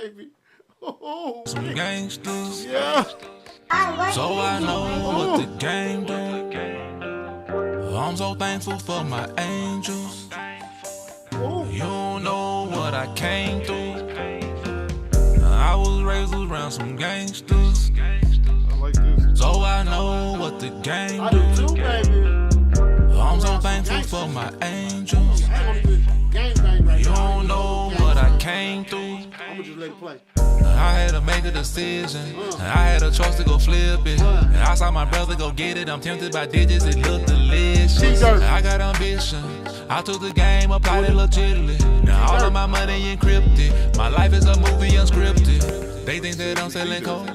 baby. Oh, Some gangsters. yeah. So I know what the game do. I'm so thankful for my angels. You don't know what I came through. I was raised around some gangsters. I like this. So I know what the game I do. do too, baby. I'm so thankful for my angels. You don't know what I came through. I'ma just let it play. I had to make a decision. I had a choice to go flip it. And I saw my brother go get it. I'm tempted by digits, it looked delicious. I got ambition. I took the game, applied it legitimately. Now all of my money encrypted. My life is a movie unscripted. They think that I'm selling coke,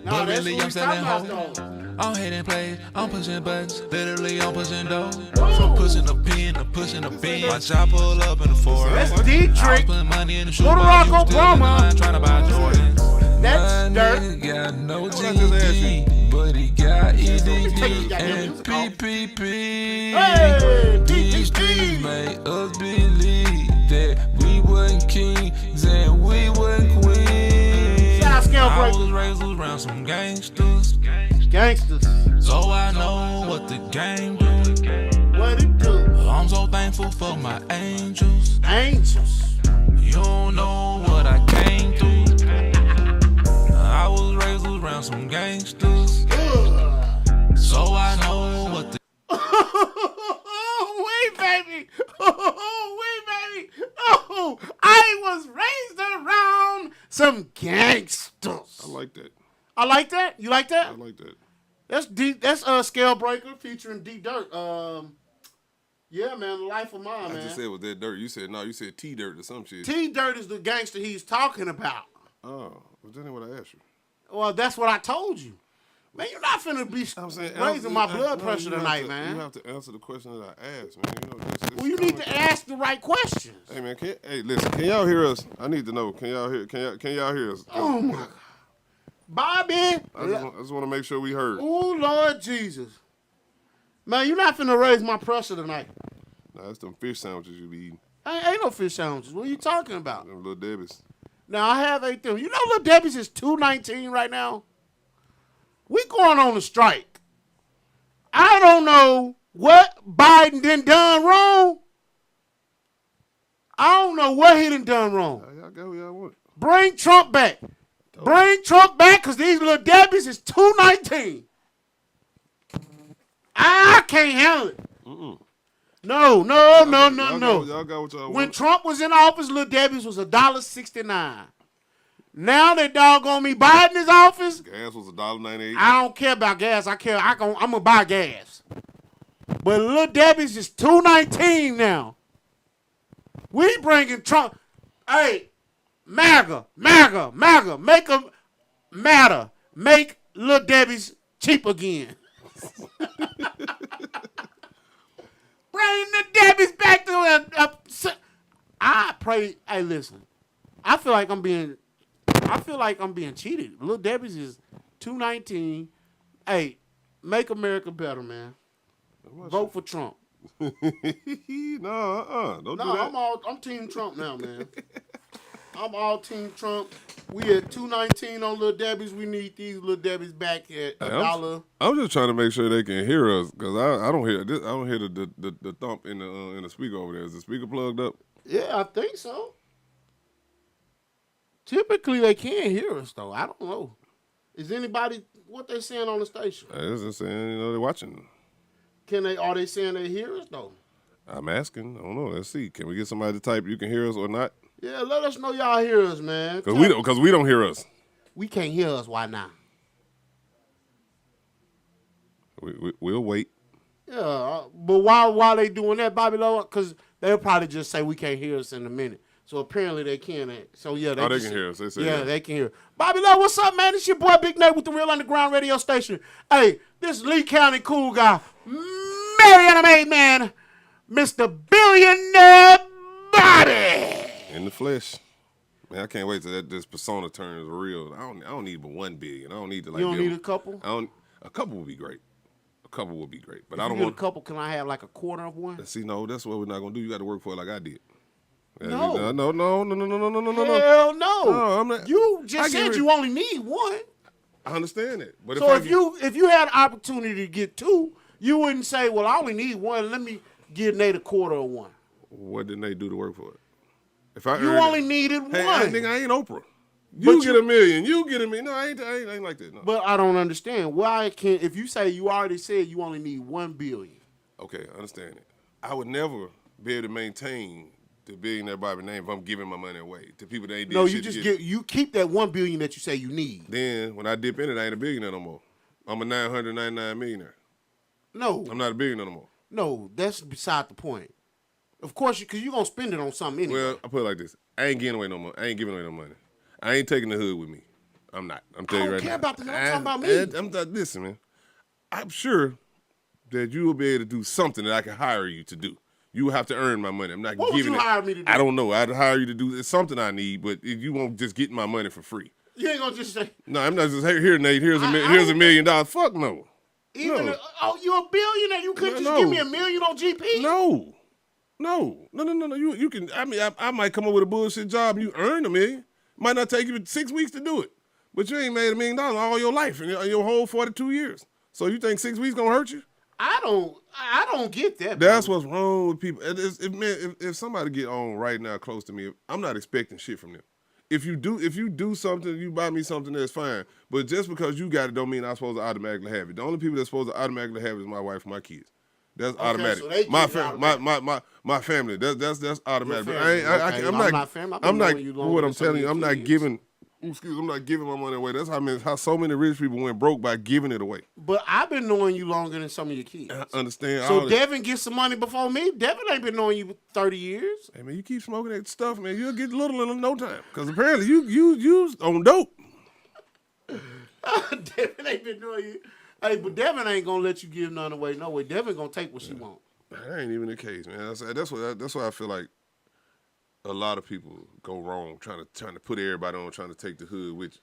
but really I'm selling hope. I'm hitting plays, I'm pushing buttons, literally I'm pushing dough. From pushing the pin to pushing the beam. Watch I pull up in the forest. That's Dietrich. I was putting money in the shoe Little box, Rock you still in the Obama. line trying to buy Jordans. That's My dirt. nigga got no What I just asked you? GD, but he got EDD goddamn and music off. PPP. Hey, These PPP. streets made us believe that we wasn't kings and we wasn't queens. Shout out Scale I Break. was raised around some gangsters, Gangsters. so I know what the game do. What it do? I'm so thankful for my angels. Angels. You don't know what I came through. I was raised around some gangsters, so I know what the Oh, wait, baby. Oh, wait, baby. Oh, I was raised around some gangsters. I like that. I like that. You like I that? like that. That's deep. That's Scale Breaker featuring D Dirt. Yeah, man, the life of mine, I man. just said was that dirt. You said no. You said T dirt or some shit. T Dirt is the gangster he's talking about. Oh, was that what I asked you? Well, that's what I told you. Man, you're not finna be I'm saying raising my blood pressure you have tonight, to- man. You have to answer the question that I asked, man. You know, this Well, you need to ask the right questions. Hey man, hey, listen. Can y'all hear us? I need to know. Can y'all hear? Can y'all hear us? Oh my God, Bobby. I just want to make sure we heard. Oh Lord Jesus, man, you're not finna raise my pressure tonight. Nah, that's them fish sandwiches you be eating. Ain't no fish sandwiches. What are you talking about? Them little Debbie's. Now I have ate them. You know, Little Debbie's is $2.19 right now. We going on a strike. I don't know what Biden done wrong. I don't know what he done wrong. Y'all got what y'all want. Bring Trump back. Bring Trump back, because these Little Debbie's is $2.19. I can't handle it. No. Y'all got what y'all When want. Trump was in office, Little Debbie's was $1.69. Now that doggone me Biden is office, Gas was $1.98. I don't care about gas. I'm gonna buy gas. But Little Debbie's is $2.19 now. We bringing Trump. Hey, MAGA, make them matter. Make Little Debbie's cheap again. Bring the Debbie's back to I pray. Hey, listen. I feel like I'm being cheated. Little Debbie's is $2.19. Hey, make America better, man. Vote for Trump. No, don't do that. I'm Team Trump now, man. I'm all Team Trump. We at $2.19 on Little Debbie's. We need these Little Debbie's back at $1. I'm just trying to make sure they can hear us because I don't hear this. I don't hear the thump in the speaker over there. Is the speaker plugged up? Yeah, I think so. Typically, they can't hear us, though. I don't know. Is anybody, what they saying on the station? It's just saying, they're watching. Are they saying they hear us, though? I'm asking. I don't know. Let's see. Can we get somebody to type you can hear us or not? Yeah, let us know y'all hear us, man. Because we don't hear us. We can't hear us. Why not? We'll wait. Yeah, but while they doing that, Bobby Lowe, because they'll probably just say we can't hear us in a minute. So apparently they can. So yeah, They can hear us. They say yeah, they can hear. Bobby Lowe, what's up, man? It's your boy Big Nate with the Real Underground Radio Station. Hey, this Lee County cool guy, Mariana Made Man, Mr. Billionaire Bobby. In the flesh. Man, I can't wait till this persona turns real. I don't need but 1 billion. I don't need to like. You don't need a couple? A couple would be great. A couple would be great. But If I don't you want get a couple. Can I have like a quarter of one? See, no, that's what we're not gonna do. You got to work for it like I did. No. No. Hell no. No, I'm not. You just said you only need one. I understand it. But So if you had an opportunity to get two, you wouldn't say, well, I only need one. Let me give Nate a quarter of one. What did Nate do to work for it? If I You only needed one. I ain't Oprah. You get $1 million. You get $1 million. No, I ain't like that. No. But I don't understand. Why can't, if you say you already said you only need $1 billion. Okay, I understand it. I would never be able to maintain the billionaire Bobby name if I'm giving my money away to people that ain't did No, shit you just you keep that $1 billion that you say you need. Then when I dip in it, I ain't a billionaire no more. I'm a 999 millionaire. No. I'm not a billionaire no more. No, that's beside the point. Of course, because you're going to spend it on something anyway. Well, I put it like this. I ain't giving away no money. I ain't giving away no money. I ain't taking the hood with me. I'm not. I'm telling you right now. I don't care about the hood. I'm talking about me. I'm not, listen, man. I'm sure that you will be able to do something that I can hire you to do. You will have to earn my money. I'm not what giving would you hire me to do? I don't know. I'd hire you to do it's something I need, but if you won't just get my money for free. You ain't going to just say. No, I'm not just here, Nate. Here's $1 million. Fuck no. Even no. You're a billionaire. You couldn't just give me $1 million on GP. No. You can. I mean, I might come up with a bullshit job and you earn $1 million. Might not take you 6 weeks to do it, but you ain't made $1 million all your life in your whole 42 years. So you think 6 weeks gonna hurt you? I don't get that. That's what's wrong with people. If somebody get on right now close to me, I'm not expecting shit from them. If you do something, you buy me something, that's fine. But just because you got it don't mean I'm supposed to automatically have it. The only people that's supposed to automatically have it is my wife and my kids. That's automatic. So my family. That's automatic. I'm not family. I'm not. What I'm telling you, I'm not giving. I'm not giving my money away. That's how so many rich people went broke by giving it away. But I've been knowing you longer than some of your kids. I understand. So Devin gets some money before me. Devin ain't been knowing you 30 years. Hey man, you keep smoking that stuff, man. You'll get little in no time. Because apparently you on dope. Devin ain't been knowing you. Hey, but Devin ain't gonna let you give none away. No way. Devin gonna take what she want. That ain't even the case, man. That's why I feel like a lot of people go wrong trying to put everybody on, trying to take the hood with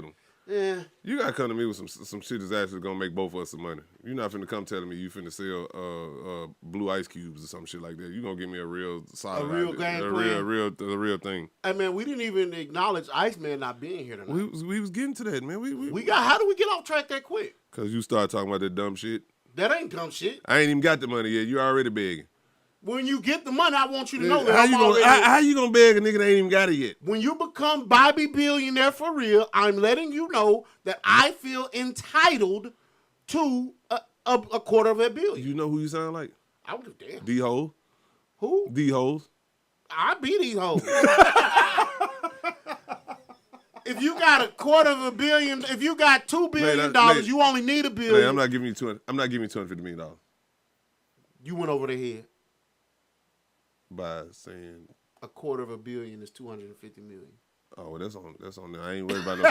them. Yeah. You gotta come to me with some shit that's actually gonna make both of us some money. You're not finna come telling me you finna sell blue ice cubes or some shit like that. You gonna give me a real solid, a real thing. Hey man, we didn't even acknowledge Iceman not being here tonight. We was getting to that, man. How did we get off track that quick? Cause you started talking about that dumb shit. That ain't dumb shit. I ain't even got the money yet. You already begging. When you get the money, I want you to know that how you gonna beg a nigga that ain't even got it yet? When you become Bobby Billionaire for real, I'm letting you know that I feel entitled to a $250 million. You know who you sound like? I would have damn. D-Holes. Who? D-Holes. I be these hoes. If you got $250 million, if you got $2 billion, you only need $1 billion. Man, I'm not giving you $250 million. You went over the head. By saying $250 million is $250 million. Oh, well, that's on there. I ain't worried about no.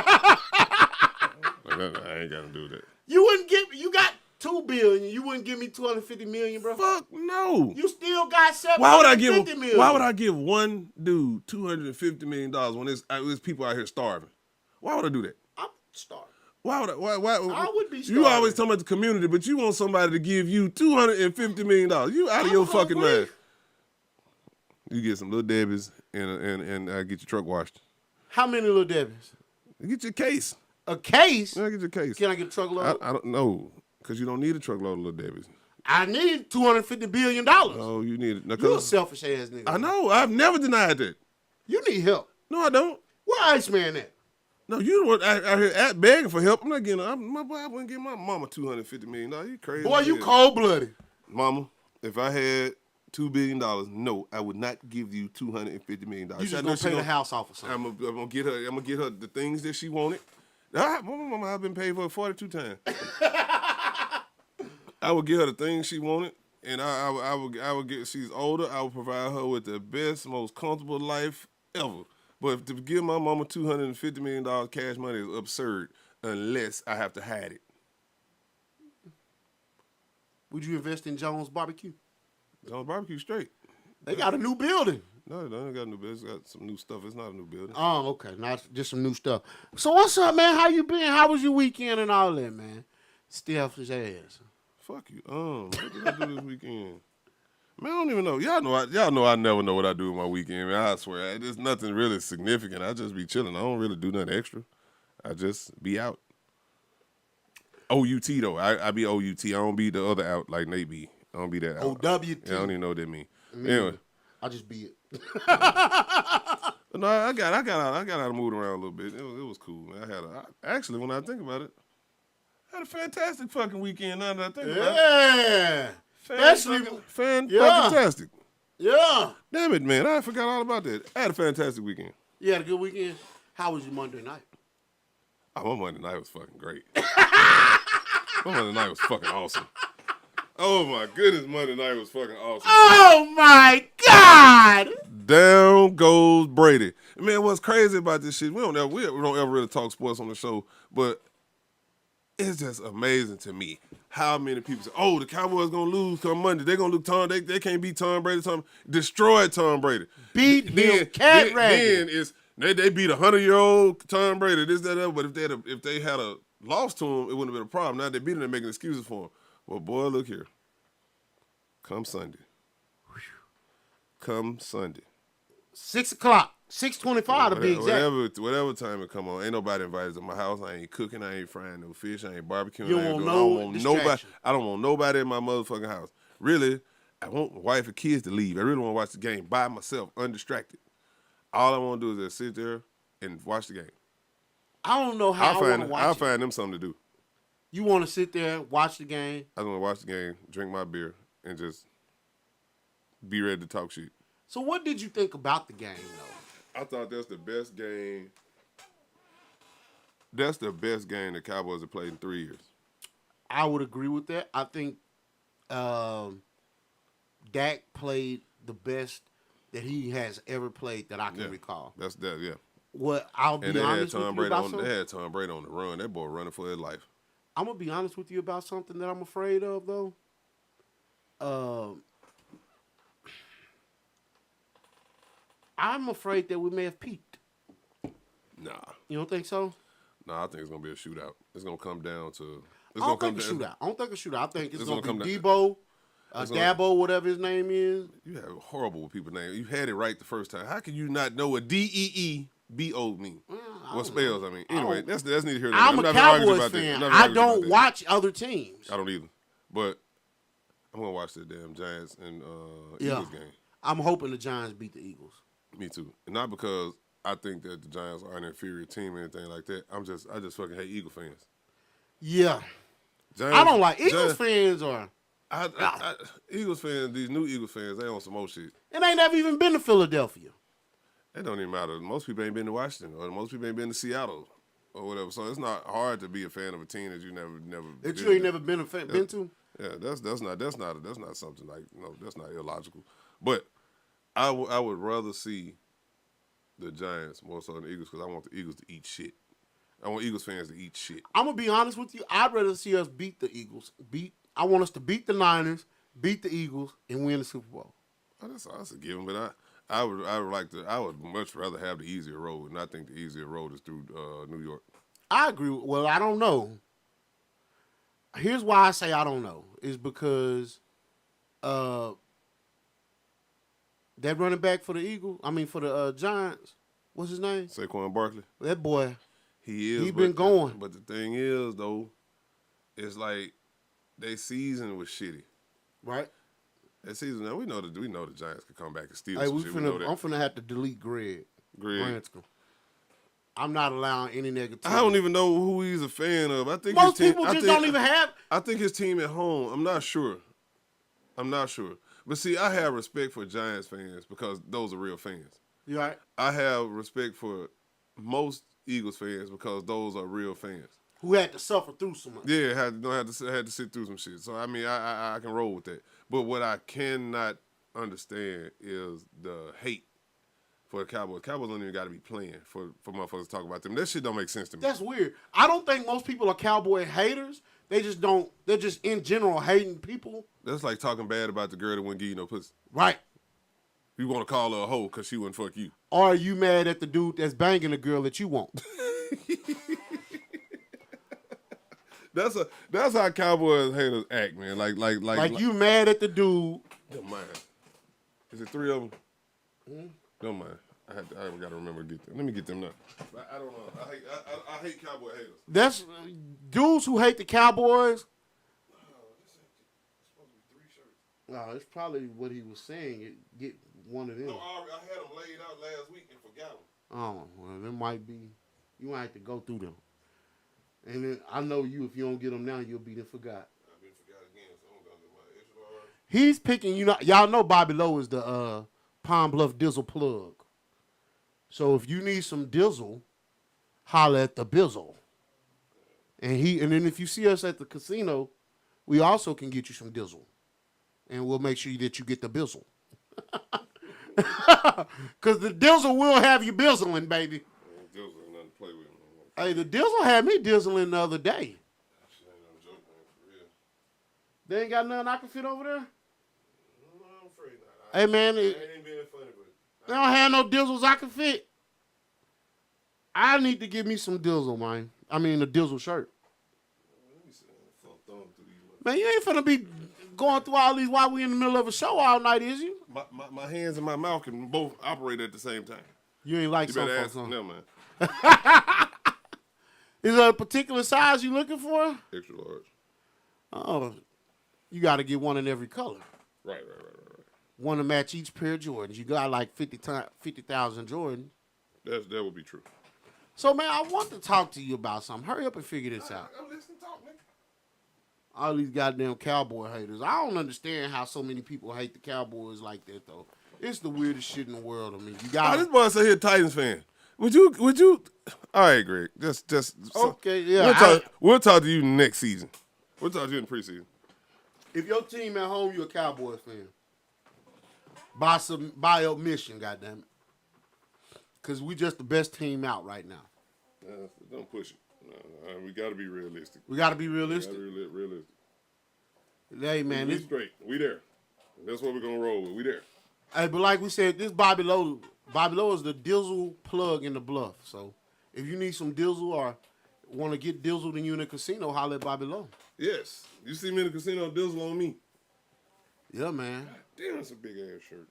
I ain't gotta do that. You got $2 billion. You wouldn't give me $250 million, bro. Fuck no. You still got $750 million. Why would I give one dude $250 million when there's people out here starving? Why would I do that? I'm starving. Why would I would be starving. You always talking about the community, but you want somebody to give you $250 million. You out of your fucking mind. You get some Little Debbie's and get your truck washed. How many Little Debbie's? Get your case. A case? Yeah, get your case. Can I get a truckload? I don't know, because you don't need a truckload of Little Debbie's. I need $250 billion. Oh, you need it. You're a selfish ass nigga. I know. I've never denied that. You need help. No, I don't. Where Iceman at? No, you the one out here begging for help. I'm not getting. I wouldn't give my mama $250 million. You crazy? Boy, you cold blooded. Mama, if I had $2 billion, no, I would not give you $250 million. You just gonna pay the house off or something. I'm gonna get her the things that she wanted. Mama, I've been paid for 42 times. I would get her the things she wanted, and I would get. She's older. I would provide her with the best, most comfortable life ever. But to give my mama $250 million cash money is absurd unless I have to hide it. Would you invest in Jones Barbecue? Jones Barbecue straight. They got a new building. No, they don't got a new building. It's got some new stuff. It's not a new building. Oh, okay. Not just some new stuff. So what's up, man? How you been? How was your weekend and all that, man? Stiff his ass. Fuck you. What did I do this weekend? Man, I don't even know. Y'all know I never know what I do with my weekend, man. I swear. There's nothing really significant. I just be chilling. I don't really do nothing extra. I just be out. OUT, though. I be OUT. I don't be the other out like Nate be. I don't be that out. OWT. Yeah, I don't even know what that mean. Anyway. I just be it. No, I got out and moved around a little bit. It was cool, man. Actually, when I think about it, I had a fantastic fucking weekend. Now that I think about it. Yeah. Fantastic. Yeah. Damn it, man. I forgot all about that. I had a fantastic weekend. You had a good weekend? How was your Monday night? Oh, my Monday night was fucking great. My Monday night was fucking awesome. Oh, my goodness, Monday night was fucking awesome. Oh, my God. Down goes Brady. Man, what's crazy about this shit, we don't ever really talk sports on the show, but it's just amazing to me how many people say, oh, the Cowboys going to lose come Monday. They're going to lose Tom. They can't beat Tom Brady. Destroy Tom Brady. Beat him, cat ragged. Then they beat 100-year-old Tom Brady, this, that, that. But if they had a loss to him, it wouldn't have been a problem. Now they beat him, they're making excuses for him. Well, boy, look here. Come Sunday. Come Sunday. 6 o'clock. 6:25 to be exact. Whatever time it come on. Ain't nobody invited to my house. I ain't cooking. I ain't frying no fish. I ain't barbecuing. You don't want nobody. I don't want nobody in my motherfucking house. Really, I want my wife and kids to leave. I really want to watch the game by myself, undistracted. All I want to do is just sit there and watch the game. I don't know how I want to watch it. I'll find them something to do. You want to sit there, watch the game? I want to watch the game, drink my beer, and just be ready to talk shit. So what did you think about the game, though? I thought that's the best game. That's the best game the Cowboys have played in 3 years. I would agree with that. I think Dak played the best that he has ever played that I can recall. That's that, yeah. What I'll be honest with you about something. They had Tom Brady on the run. That boy running for his life. I'm gonna be honest with you about something that I'm afraid of, though. I'm afraid that we may have peaked. Nah. You don't think so? Nah, I think it's gonna be a shootout. It's gonna come down to. I don't think a shootout. I think it's gonna be Debo, Dabo, whatever his name is. You have horrible with people's names. You had it right the first time. How can you not know what DEEBO mean? What spells? I mean, anyway, that's neither here nor there. I'm a Cowboys fan. I don't watch other teams. I don't either. But I'm gonna watch the damn Giants and Eagles game. I'm hoping the Giants beat the Eagles. Me too, and not because I think that the Giants are an inferior team or anything like that. I just fucking hate Eagle fans. Yeah, Giants, I don't like Eagles fans or. Eagles fans, these new Eagles fans, they on some old shit. And they never even been to Philadelphia. It don't even matter. Most people ain't been to Washington, or most people ain't been to Seattle, or whatever. So it's not hard to be a fan of a team that you never. That you ain't never been to. Yeah, that's not something like that's not illogical. But I would rather see the Giants more so than the Eagles because I want the Eagles to eat shit. I want Eagles fans to eat shit. I'm gonna be honest with you. I'd rather see us beat the Eagles. I want us to beat the Niners, beat the Eagles, and win the Super Bowl. Oh, that's a given, but I would much rather have the easier road, and I think the easier road is through New York. I agree. Well, I don't know. Here's why I say I don't know. Is because that running back for the Giants, what's his name? Saquon Barkley. That boy, he been going. But the thing is, though, it's like their season was shitty. Right. That season, now we know the Giants could come back and steal hey, some shit. I'm finna have to delete Greg. I'm not allowing any negativity. I don't even know who he's a fan of. I think most people don't even have. I think his team at home. I'm not sure. But see, I have respect for Giants fans because those are real fans. You right? I have respect for most Eagles fans because those are real fans who had to suffer through so much. Yeah, had to sit through some shit. So I mean, I can roll with that. But what I cannot understand is the hate for the Cowboys. Cowboys don't even got to be playing for motherfuckers to talk about them. That shit don't make sense to me. That's weird. I don't think most people are Cowboy haters. They just don't. They're just in general hating people. That's like talking bad about the girl that wouldn't give you no pussy. Right. You want to call her a hoe because she wouldn't fuck you. Or are you mad at the dude that's banging the girl that you want? That's how Cowboys haters act, man. Like you mad at the dude Never mind. Is it 3 of them? Never mind. I got to remember to get them. Let me get them now. I don't know. I hate Cowboy haters. That's dudes who hate the Cowboys. This ain't supposed to be 3 shirts. No, it's probably what he was saying. Get one of them. No, I had them laid out last week and forgot them. Oh, well, there might be. You might have to go through them. And then I know you. If you don't get them now, you'll be then forgot. I've been forgot again, so I'm gonna get my extra large. He's picking. Y'all know Bobby Lowe is the Palm Bluff Dizzle plug. So if you need some Dizzle, holler at the Bizzle. And then if you see us at the casino, we also can get you some Dizzle. And we'll make sure that you get the Bizzle. Because the Dizzle will have you bizzling, baby. Dizzle ain't nothing to play with. Hey, the Dizzle had me dizzling the other day. That shit ain't no joke, man, for real. They ain't got nothing I can fit over there? No, I'm afraid not. Hey, man. It ain't being funny, but... They don't have no Dizzles I can fit. I need to give me some Dizzle, man. I mean, a Dizzle shirt. Let me see. Thumb through these. Man, you ain't finna be going through all these while we in the middle of a show all night, is you? My hands and my mouth can both operate at the same time. You ain't like You some better folks, ask. huh? No, man. Is there a particular size you looking for? Extra large. Oh, you got to get one in every color. Right. One to match each pair of Jordans. You got like 50,000 Jordans. That would be true. So, man, I want to talk to you about something. Hurry up and figure this out. I'm listening. Talk, nigga. All these goddamn Cowboy haters. I don't understand how so many people hate the Cowboys like that, though. It's the weirdest shit in the world to me. You got this boy say he a Titans fan. Would you? All right, Greg. Just okay. Yeah. We'll talk to you next season. We'll talk to you in the preseason. If your team at home, you're a Cowboys fan. By omission, goddamn it. Because we just the best team out right now. Don't push it. No, we got to be realistic. We got to be realistic. We gotta be realistic. Hey, man. We straight. We there. That's what we're going to roll with. We there. Hey, but like we said, this Bobby Lowe is the Dizzle plug in the bluff. So if you need some Dizzle or want to get Dizzled and you in a casino, holler at Bobby Lowe. Yes. You see me in the casino, Dizzle on me. Yeah, man. Damn, that's a big-ass shirt.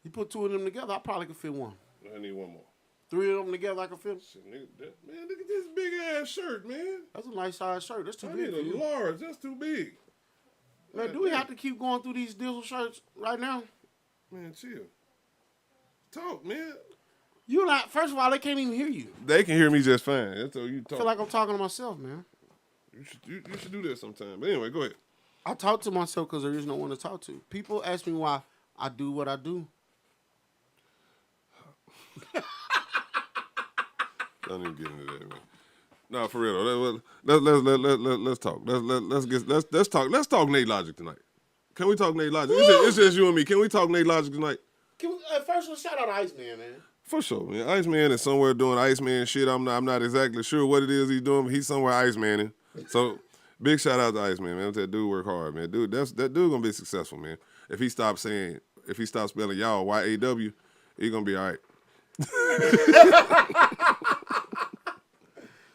You put 2 of them together, I probably could fit one. I need one more. 3 of them together, I could fit. Shit, nigga, man, look at this big-ass shirt, man. That's a nice size shirt. That's too I big need for you. a large. That's too big. Man, do we have to keep going through these Dizzle shirts right now? Man, chill. Talk, man. You not. First of all, they can't even hear you. They can hear me just fine. That's all you I talk. feel like I'm talking to myself, man. You should do that sometime. But anyway, go ahead. I talk to myself because there is no one to talk to. People ask me why I do what I do. Don't even get into that, man. No, for real though. Let's talk. Let's talk NATELOGIC tonight. Can we talk NATELOGIC? It's just you and me. Can we talk NATELOGIC tonight? First, let's shout out Iceman, man. For sure, man. Iceman is somewhere doing Iceman shit. I'm not exactly sure what it is he's doing, but he's somewhere Icemaning. So big shout out to Iceman, man. That dude work hard, man. That dude gonna be successful, man. If he stops spelling y'all YAW, he gonna be all right.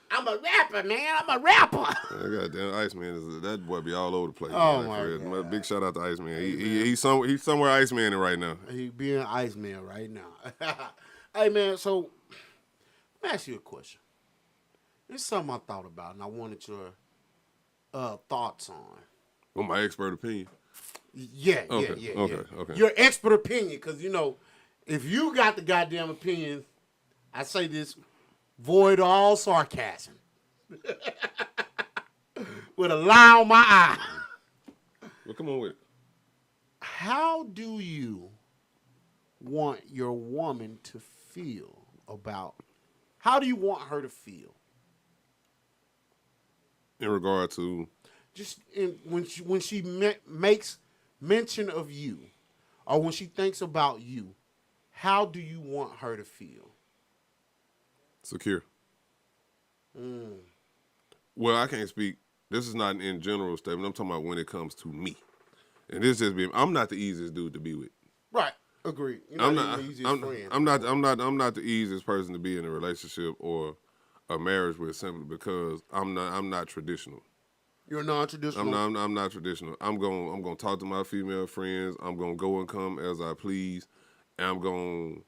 I'm a rapper, man. I'm a rapper. Goddamn, Iceman that boy be all over the place. Oh man, my for real. God. Big shout out to Iceman. He's somewhere Icemaning right now. He being Iceman right now. Hey, man. So let me ask you a question. It's something I thought about, and I wanted your thoughts on. Well, my expert opinion. Yeah. Your expert opinion, because if you got the goddamn opinion, I say this. Void all sarcasm. With a lie on my eye. Well, come on with it. How do you want your woman to feel about? How do you want her to feel? In regard to? Just when she makes mention of you, or when she thinks about you, how do you want her to feel? Secure. Well, I can't speak. This is not an in general statement. I'm talking about when it comes to me. And this just be. I'm not the easiest dude to be with. Right. Agree. I'm not the easiest person to be in a relationship or a marriage with simply because I'm not traditional. You're non-traditional. I'm not traditional. I'm gonna talk to my female friends. I'm gonna go and come as I please, and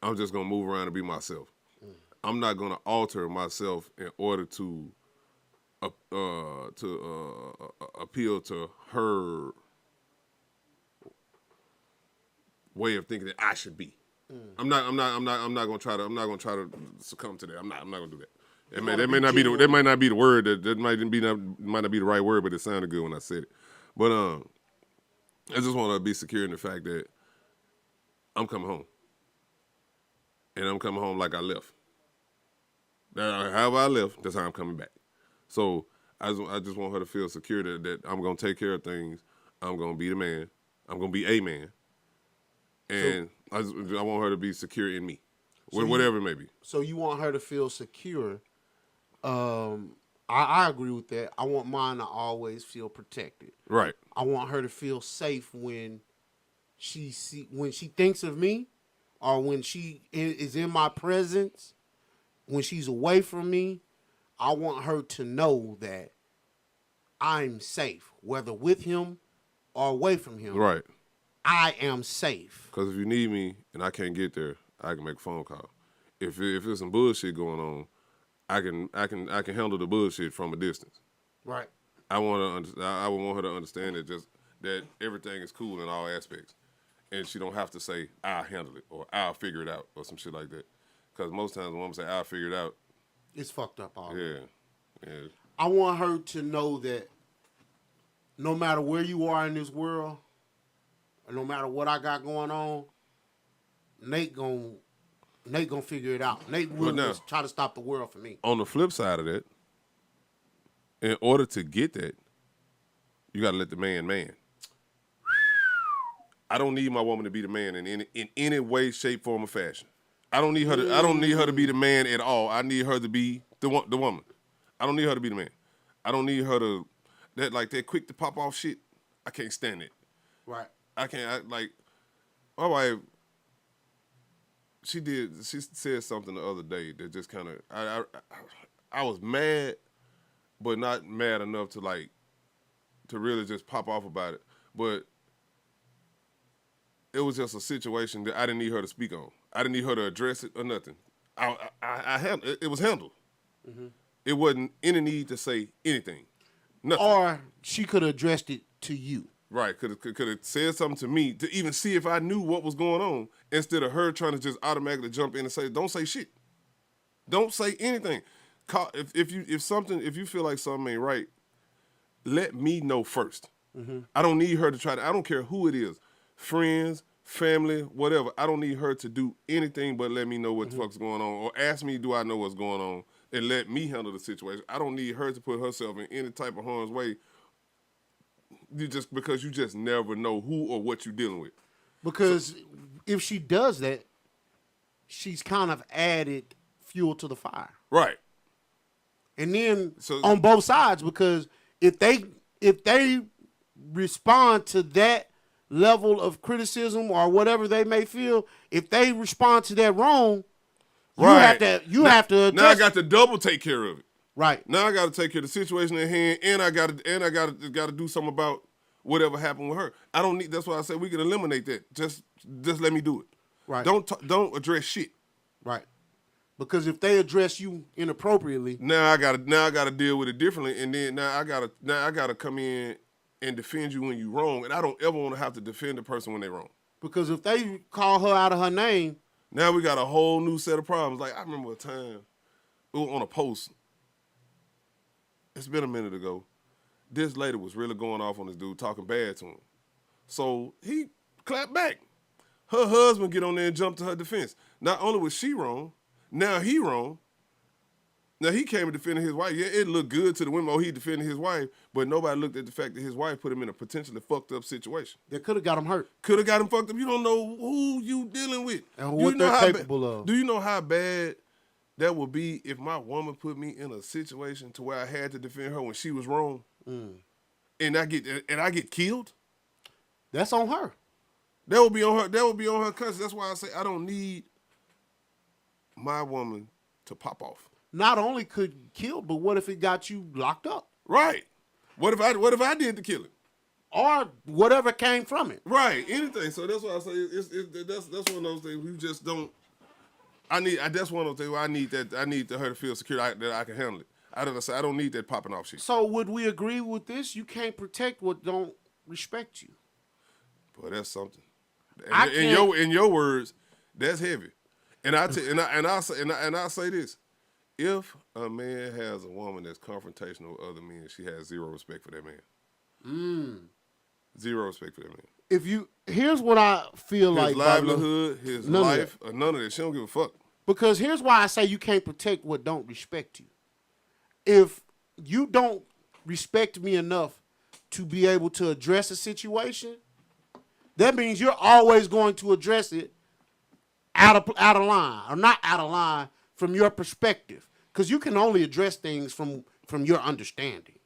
I'm just gonna move around and be myself. I'm not gonna alter myself in order to appeal to her way of thinking that I should be. I'm not gonna try to succumb to that. I'm not gonna do that. That might not be the word. That might not be the right word, but it sounded good when I said it. But I just want to be secure in the fact that I'm coming home, and I'm coming home like I left. However I left, that's how I'm coming back. So I just want her to feel secure that I'm gonna take care of things. I'm gonna be the man. I'm gonna be a man, and I want her to be secure in me, whatever it may be. So you want her to feel secure. I agree with that. I want mine to always feel protected. Right. I want her to feel safe when she thinks of me, or when she is in my presence. When she's away from me, I want her to know that I'm safe, whether with him or away from him. Right. I am safe. Because if you need me and I can't get there, I can make a phone call. If there's some bullshit going on, I can handle the bullshit from a distance. Right. I would want her to understand that everything is cool in all aspects, and she don't have to say I'll handle it or I'll figure it out or some shit like that. Because most times when women say I'll figure it out, it's fucked up already. Yeah. I want her to know that no matter where you are in this world, or no matter what I got going on, Nate gonna figure it out. Nate will try to stop the world for me. On the flip side of that, in order to get that, you got to let the man. I don't need my woman to be the man in any way, shape, form, or fashion. I don't need her to be the man at all. I need her to be the woman. I don't need her to be the man. I don't need her to that quick to pop off shit. I can't stand it. Right. I can't my wife. She said something the other day that just kind of I was mad, but not mad enough to really just pop off about it. But it was just a situation that I didn't need her to speak on. I didn't need her to address it or nothing. It was handled. Mm-hmm. It wasn't any need to say anything. Nothing. Or she could have addressed it to you. Right. Could have said something to me to even see if I knew what was going on, instead of her trying to just automatically jump in and say, don't say shit. Don't say anything. If you feel like something ain't right, let me know first. Mm-hmm. I don't need her to try to, I don't care who it is. Friends, family, whatever. I don't need her to do anything but let me know what the fuck's going on, or ask me, do I know what's going on, and let me handle the situation. I don't need her to put herself in any type of harm's way because you just never know who or what you're dealing with. Because if she does that, she's kind of added fuel to the fire. Right. And then on both sides, because if they respond to that level of criticism or whatever they may feel, if they respond to that wrong, right. you have to address. Now I got to double take care of it. Right. Now I got to take care of the situation at hand, and I got to do something about whatever happened with her. I don't need. That's why I said we can eliminate that. Just let me do it. Right. Don't address shit. Right. Because if they address you inappropriately, now I gotta deal with it differently, and then now I gotta come in and defend you when you're wrong, and I don't ever want to have to defend the person when they're wrong. Because if they call her out of her name, now we got a whole new set of problems. Like I remember a time, it was on a post. It's been a minute ago. This lady was really going off on this dude, talking bad to him. So he clapped back. Her husband get on there and jump to her defense. Not only was she wrong, now he wrong. Now he came and defended his wife. Yeah, it looked good to the women. Oh, he defended his wife, but nobody looked at the fact that his wife put him in a potentially fucked up situation. That could have got him hurt. Could have got him fucked up. You don't know who you dealing with. And what they're capable of. Do you know how bad that would be if my woman put me in a situation to where I had to defend her when she was wrong, and I get killed? That's on her. That would be on her. That would be on her conscience. That's why I say I don't need my woman to pop off. Not only could you kill, but what if it got you locked up? Right. What if I did the killing? Or whatever came from it. Right, anything. So that's why I say that's one of those things we just don't. That's one of those things where I need her to feel secure that I can handle it. I don't need that popping off shit. So would we agree with this? You can't protect what don't respect you. Boy, that's something. In your words, that's heavy. And I say this: if a man has a woman that's confrontational with other men, she has zero respect for that man. Zero respect for that man. Here's what I feel his like. Livelihood, his life, or none of that. She don't give a fuck. Because here's why I say you can't protect what don't respect you. If you don't respect me enough to be able to address a situation, that means you're always going to address it out of line, or not out of line from your perspective. Because you can only address things from your understanding.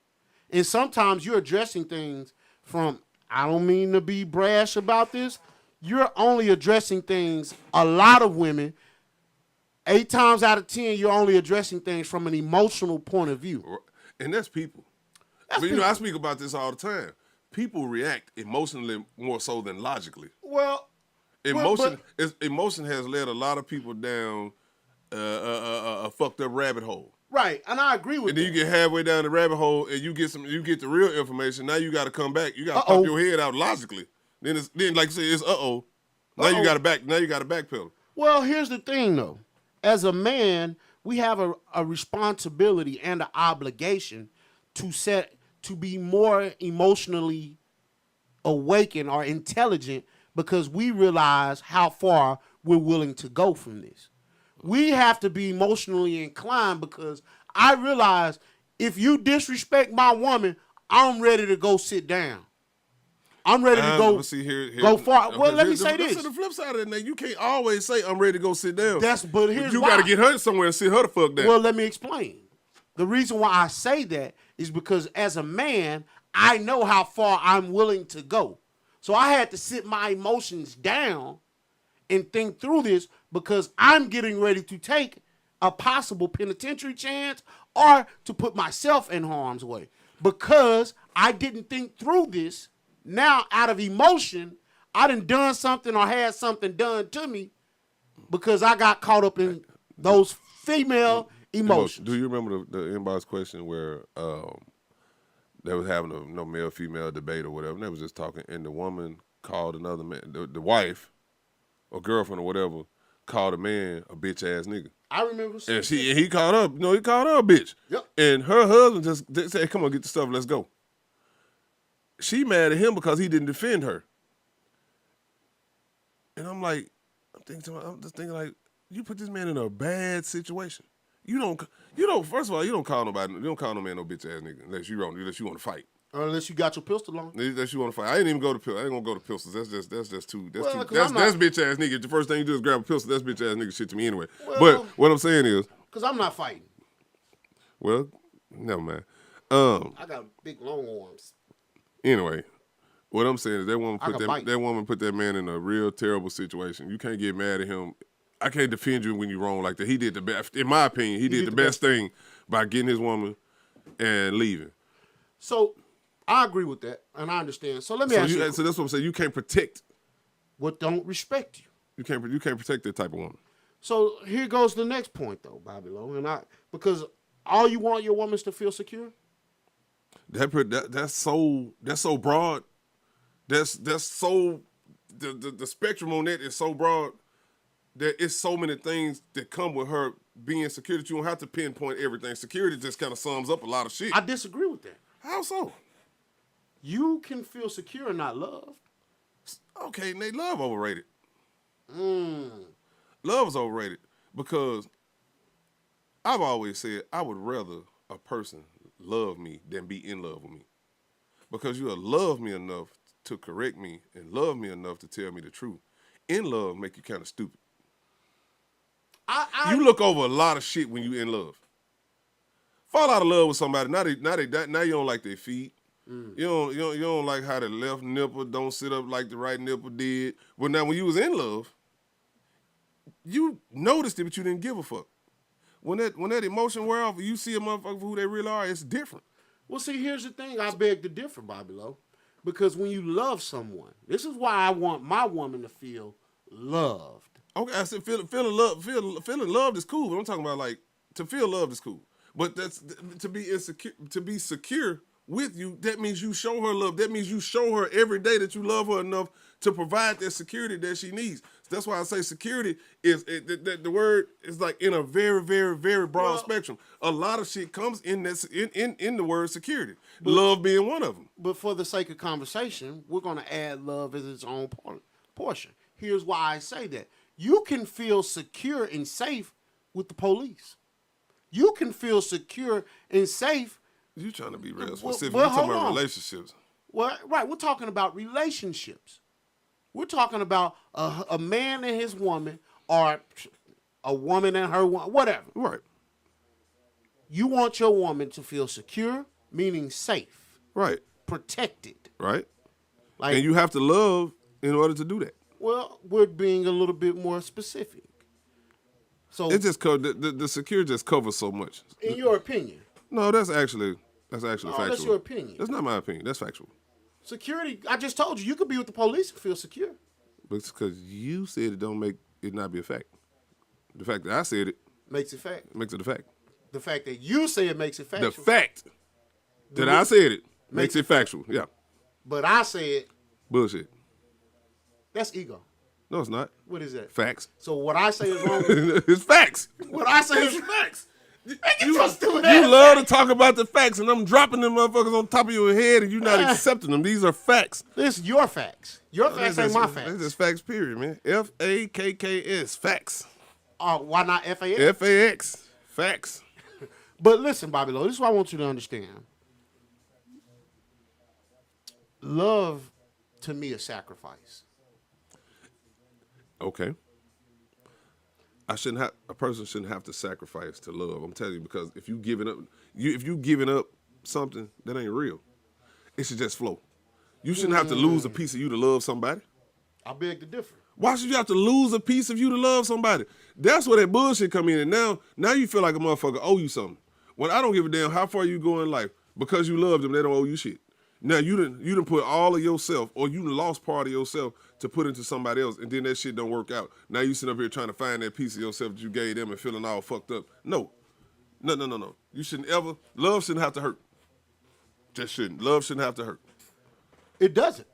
And sometimes you're addressing things from, I don't mean to be brash about this, you're only addressing things, a lot of women, 8 times out of 10, you're only addressing things from an emotional point of view. And that's people. I speak about this all the time. People react emotionally more so than logically. Well, emotion has led a lot of people down a fucked up rabbit hole. Right, and I agree with that. And then you get halfway down the rabbit hole and you get the real information. Now you got to come back. You got to pump your head out logically. Then like you say, it's Now you got to backpedal. Well, here's the thing though. As a man, we have a responsibility and an obligation to be more emotionally awakened or intelligent because we realize how far we're willing to go from this. We have to be emotionally inclined because I realize if you disrespect my woman, I'm ready to go sit down. I'm ready to go far. Well, let me say this. To the flip side of that, you can't always say I'm ready to go sit down. But here's you why. got to get her somewhere and sit her the fuck down. Well, let me explain. The reason why I say that is because as a man, I know how far I'm willing to go. So I had to sit my emotions down and think through this because I'm getting ready to take a possible penitentiary chance or to put myself in harm's way. Because I didn't think through this, now out of emotion, I done something or had something done to me because I got caught up in those female emotions. Do you remember the inbox question where they was having a male-female debate or whatever, and they was just talking, and the woman called another man, the wife or girlfriend or whatever, called a man a bitch-ass nigga. I remember. And he called her, he called her a bitch. Yep. And her husband just said, come on, get the stuff, let's go. She mad at him because he didn't defend her. And I'm just thinking like, you put this man in a bad situation. You don't. First of all, you don't call no man no bitch ass nigga unless you want to fight. Or unless you got your pistol on. Unless you want to fight. I ain't even go to pistols. I ain't gonna go to pistols. That's too. That's bitch ass nigga. The first thing you do is grab a pistol. That's bitch ass nigga shit to me anyway. Well, but what I'm saying is, because I'm not fighting. Well, never mind. I got big long arms. Anyway, what I'm saying is that woman put that man in a real terrible situation. You can't get mad at him. I can't defend you when you're wrong like that. He did the best, in my opinion. He did the best thing by getting his woman and leaving. So I agree with that, and I understand. So let me ask you. So that's what I'm saying. You can't protect what don't respect you. You can't protect that type of woman. So here goes the next point, though, Bobby Lowe, because all you want your woman to feel secure. That's so broad. That's so the spectrum on that is so broad. There is so many things that come with her being secure that you don't have to pinpoint everything. Security just kind of sums up a lot of shit. I disagree with that. How so? You can feel secure and not loved. Okay, Nate, love overrated. Love is overrated because I've always said I would rather a person love me than be in love with me. Because you'll love me enough to correct me and love me enough to tell me the truth. In love make you kind of stupid. You look over a lot of shit when you in love. Fall out of love with somebody. Now you don't like their feet. You don't like how the left nipple don't sit up like the right nipple did. But now when you was in love, you noticed it, but you didn't give a fuck. When that emotion wear off, you see a motherfucker for who they really are, it's different. Well, see, here's the thing. I beg to differ, Bobby Lowe. Because when you love someone, this is why I want my woman to feel loved. Okay, I said feeling loved is cool. But I'm talking about like to feel loved is cool. But that's to be insecure, to be secure with you. That means you show her love. That means you show her every day that you love her enough to provide that security that she needs. That's why I say security is the word is like in a very, very, very broad spectrum. A lot of shit comes in this in the word security. Love being one of them. But for the sake of conversation, we're going to add love as its own portion. Here's why I say that. You can feel secure and safe with the police. You can feel secure and safe. You trying to be real specific. Well, You're talking about hold on. relationships. Well, right, we're talking about relationships. We're talking about a man and his woman, or a woman and her woman, whatever. Right. You want your woman to feel secure, meaning safe, Right. protected. Right. Like, And you have to love in order to do that. well, we're being a little bit more specific. So, It just the security just covers so much. in your opinion, No, that's actually factual. that's your opinion. That's not my opinion. That's factual. Security, I just told you, you could be with the police and feel secure. But it's because you said it don't make it not be a fact. The fact that I said it Makes it fact. makes it a fact. The fact that you say it makes it factual. The fact that I said it makes it factual. Yeah. But I said, Bullshit. that's ego. No, it's not. What is that? Facts. So what I say is wrong. It's facts. What I say is facts. you You love to talk about the facts, and I'm dropping them motherfuckers on top of your head, and you're not accepting them. These are facts. This is your facts. Your facts ain't my facts. This is facts, period, man. F-A-K-K-S, facts. Why not FAX? F-A-X, facts. But listen, Bobby Lowe, this is what I want you to understand. Love, to me, is sacrifice. Okay. A person shouldn't have to sacrifice to love. I'm telling you, because if you giving up something, that ain't real. It should just flow. You shouldn't have to lose a piece of you to love somebody. I beg to differ. Why should you have to lose a piece of you to love somebody? That's where that bullshit come in. And now you feel like a motherfucker owe you something. When I don't give a damn how far you go in life. Because you love them, they don't owe you shit. Now you done put all of yourself, or you done lost part of yourself to put into somebody else, and then that shit don't work out. Now you sitting up here trying to find that piece of yourself that you gave them and feeling all fucked up. No. You shouldn't ever. Love shouldn't have to hurt. Just shouldn't. Love shouldn't have to hurt. It doesn't.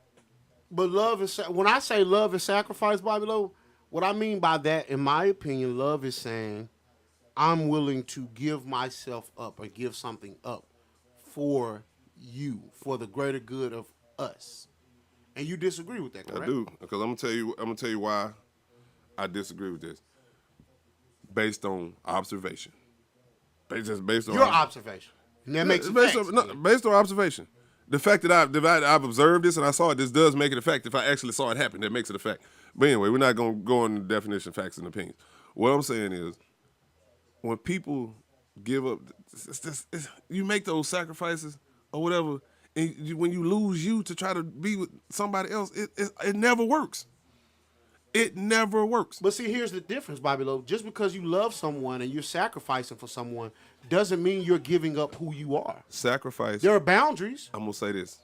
But love is, when I say love is sacrifice, Bobby Lowe, what I mean by that, in my opinion, love is saying, I'm willing to give myself up or give something up for you, for the greater good of us. And you disagree with that, correct? I do, because I'm gonna tell you why I disagree with this. Based on observation. Based on your observation. And that makes it based on observation. The fact that I've observed this and I saw it, this does make it a fact. If I actually saw it happen, that makes it a fact. But anyway, we're not gonna go into the definition of facts and opinions. What I'm saying is, when people give up, you make those sacrifices or whatever, and when you lose you to try to be with somebody else, it never works. It never works. But see, here's the difference, Bobby Lowe. Just because you love someone and you're sacrificing for someone doesn't mean you're giving up who you are. Sacrifice. There are boundaries. I'm gonna say this.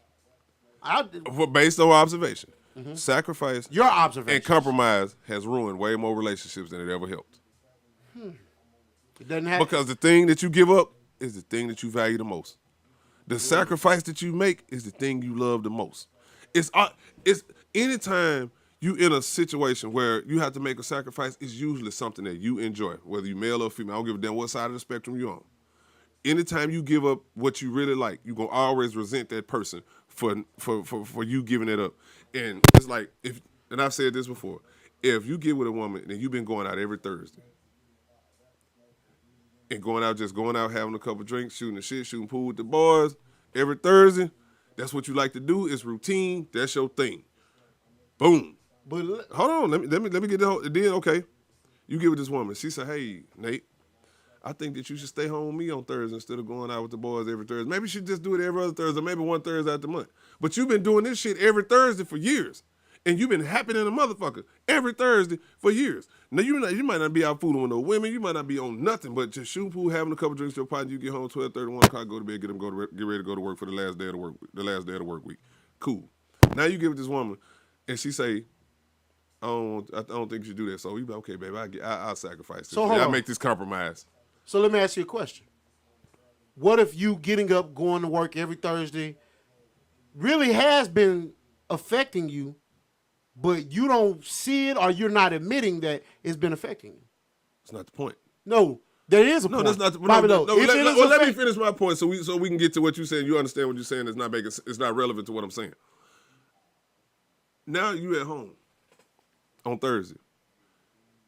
Based on observation, sacrifice, your observation, and compromise has ruined way more relationships than it ever helped. It doesn't have Because the thing that you give up is the thing that you value the most. The sacrifice that you make is the thing you love the most. It's anytime you in a situation where you have to make a sacrifice, it's usually something that you enjoy, whether you male or female. I don't give a damn what side of the spectrum you're on. Anytime you give up what you really like, you're gonna always resent that person for you giving it up. And it's like, and I've said this before, if you get with a woman and you've been going out every Thursday, and going out, having a couple drinks, shooting the shit, shooting pool with the boys every Thursday, that's what you like to do. It's routine. That's your thing. Boom. But hold on, let me get the whole. Then okay, you get with this woman. She said, "Hey, Nate, I think that you should stay home with me on Thursday instead of going out with the boys every Thursday. Maybe you should just do it every other Thursday, maybe one Thursday out the month. But you've been doing this shit every Thursday for years, And you've been happy than a motherfucker every Thursday for years. Now, you might not be out fooling with no women. You might not be on nothing but just shooting pool, having a couple drinks to your partner. You get home 12:30, 1 o'clock, go to bed, get ready to go to work for the last day of the work week. Cool. Now you give it this woman, and she say, I don't think you should do that. So you be okay, baby. I'll sacrifice this. I'll make this compromise. So let me ask you a question. What if you getting up, going to work every Thursday really has been affecting you, but you don't see it or you're not admitting that it's been affecting you? That's not the point. No, there is a point. No, that's not the point. Let me finish my point so we can get to what you're saying. You understand what you're saying. It's not relevant to what I'm saying. Now you at home on Thursday,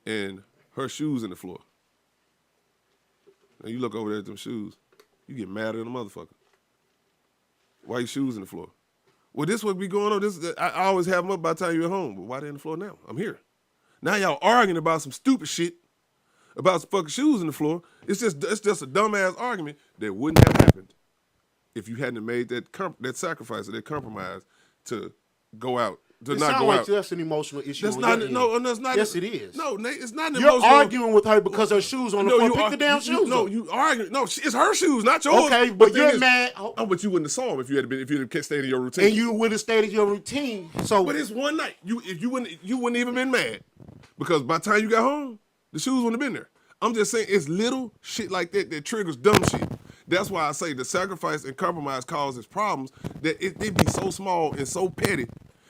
and her shoes in the floor. And you look over there at them shoes, you get madder than a motherfucker. Why your shoes in the floor? Well, this what be going on. I always have them up by the time you're at home. But why they in the floor now? I'm here. Now y'all arguing about some stupid shit about some fucking shoes in the floor. It's just a dumbass argument that wouldn't have happened if you hadn't made that sacrifice or that compromise to go out. It sounds like that's an emotional issue. That's not. Yes, it is. No, Nate, it's not an You're emotional. You're arguing with her because her shoes on the floor. Pick the damn shoes. You arguing. No, it's her shoes, not yours. Okay, but you're mad. Oh, but you wouldn't have saw them if you had stayed in your routine. And you would have stayed in your routine. So, but it's one night. You wouldn't even been mad because by the time you got home, the shoes wouldn't have been there. I'm just saying it's little shit like that triggers dumb shit. That's why I say the sacrifice and compromise causes problems that it be so small and so petty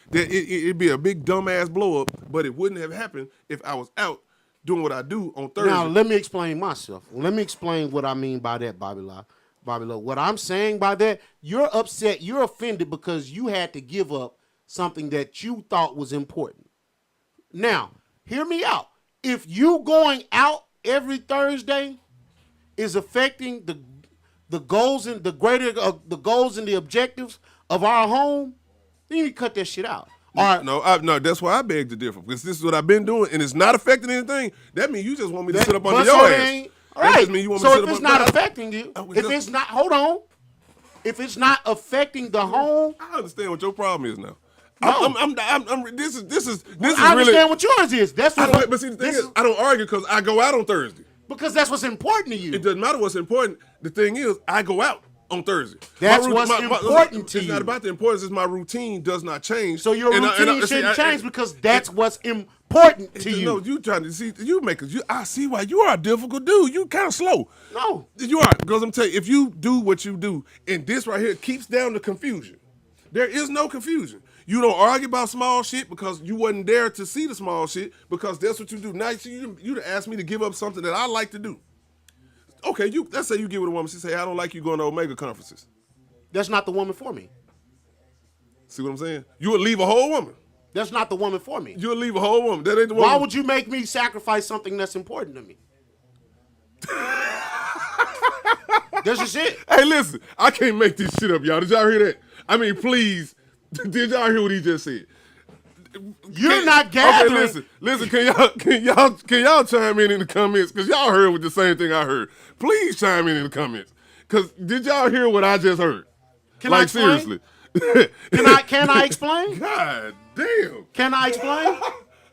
that it'd be a big dumbass blow up, but it wouldn't have happened if I was out doing what I do on Thursday. Now, let me explain myself. Let me explain what I mean by that, Bobby Law. What I'm saying by that, you're upset, you're offended because you had to give up something that you thought was important. Now, hear me out. If you going out every Thursday is affecting the goals and the goals and the objectives of our home, then you need to cut that shit out. All right. No, that's why I beg to differ. Because this is what I've been doing, and it's not affecting anything. That means you just want me to sit up under your ass. All right. So if it's not affecting you, hold on. If it's not affecting the home, I understand what your problem is now. No. This is I understand really, what yours is. That's what. But see, the thing is, I don't argue because I go out on Thursday. Because that's what's important to you. It doesn't matter what's important. The thing is, I go out on Thursday. That's what's important to you. It's not about the importance. It's my routine does not change. So your routine shouldn't change because that's what's important to you. No, you trying to see I see why you are a difficult dude. You kind of slow. No, you are, because I'm telling you, if you do what you do, and this right here keeps down the confusion. There is no confusion. You don't argue about small shit because you wasn't there to see the small shit because that's what you do. Now you asked me to give up something that I like to do. Okay, let's say you get with a woman. She say, I don't like you going to Omega conferences. That's not the woman for me. See what I'm saying? You would leave a whole woman. That's not the woman for me. You would leave a whole woman. That ain't the woman. Why would you make me sacrifice something that's important to me? That's just it. Hey, listen, I can't make this shit up, y'all. Did y'all hear that? I mean, please, did y'all hear what he just said? You're not gathering. Okay, listen. Can y'all chime in the comments? Because y'all heard with the same thing I heard. Please chime in the comments. Because did y'all hear what I just heard? Can I explain? Seriously. Can I explain? God damn. Can I explain?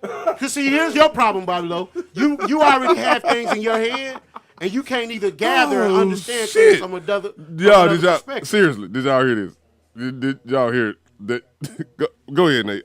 Because see, here's your problem, Bobby Lowe. You already have things in your head, and you can't either gather or understand things from another perspective. Seriously, did y'all hear this? Did y'all hear it? Go ahead, Nate.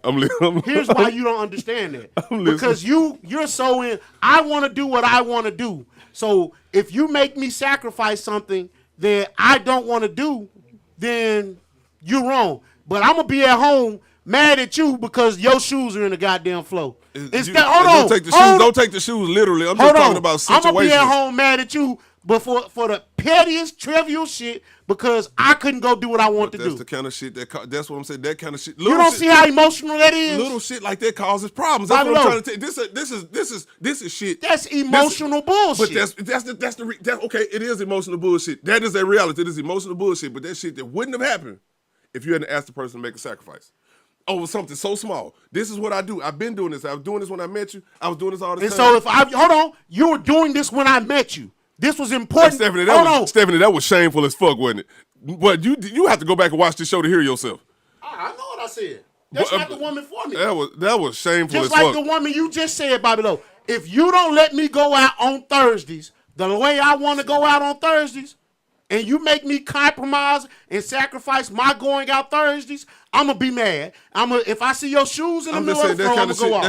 Here's why you don't understand that. Because you're so in, I want to do what I want to do. So if you make me sacrifice something that I don't want to do, then you're wrong. But I'm going to be at home mad at you because your shoes are in the goddamn floor. Don't take the shoes literally. I'm just talking about situations. I'm going to be at home mad at you for the pettiest, trivial shit because I couldn't go do what I want to do. That's the kind of shit that's what I'm saying. That kind of shit. You don't see how emotional that is? Little shit like that causes problems. That's what I'm trying to tell you. This is shit. That's emotional bullshit. But that's okay. It is emotional bullshit. That is a reality. It is emotional bullshit. But that shit that wouldn't have happened if you hadn't asked the person to make a sacrifice over something so small. This is what I do. I've been doing this. I was doing this when I met you. I was doing this all the time. And so you were doing this when I met you. This was important. Stephanie, that was shameful as fuck, wasn't it? But you have to go back and watch this show to hear yourself. I know what I said. That's not the woman for me. That was shameful Just as like fuck. the woman you just said, Bobby Lowe. If you don't let me go out on Thursdays the way I want to go out on Thursdays, and you make me compromise and sacrifice my going out Thursdays, I'm gonna be mad. If I see your shoes in the middle of the floor, I'm gonna go out.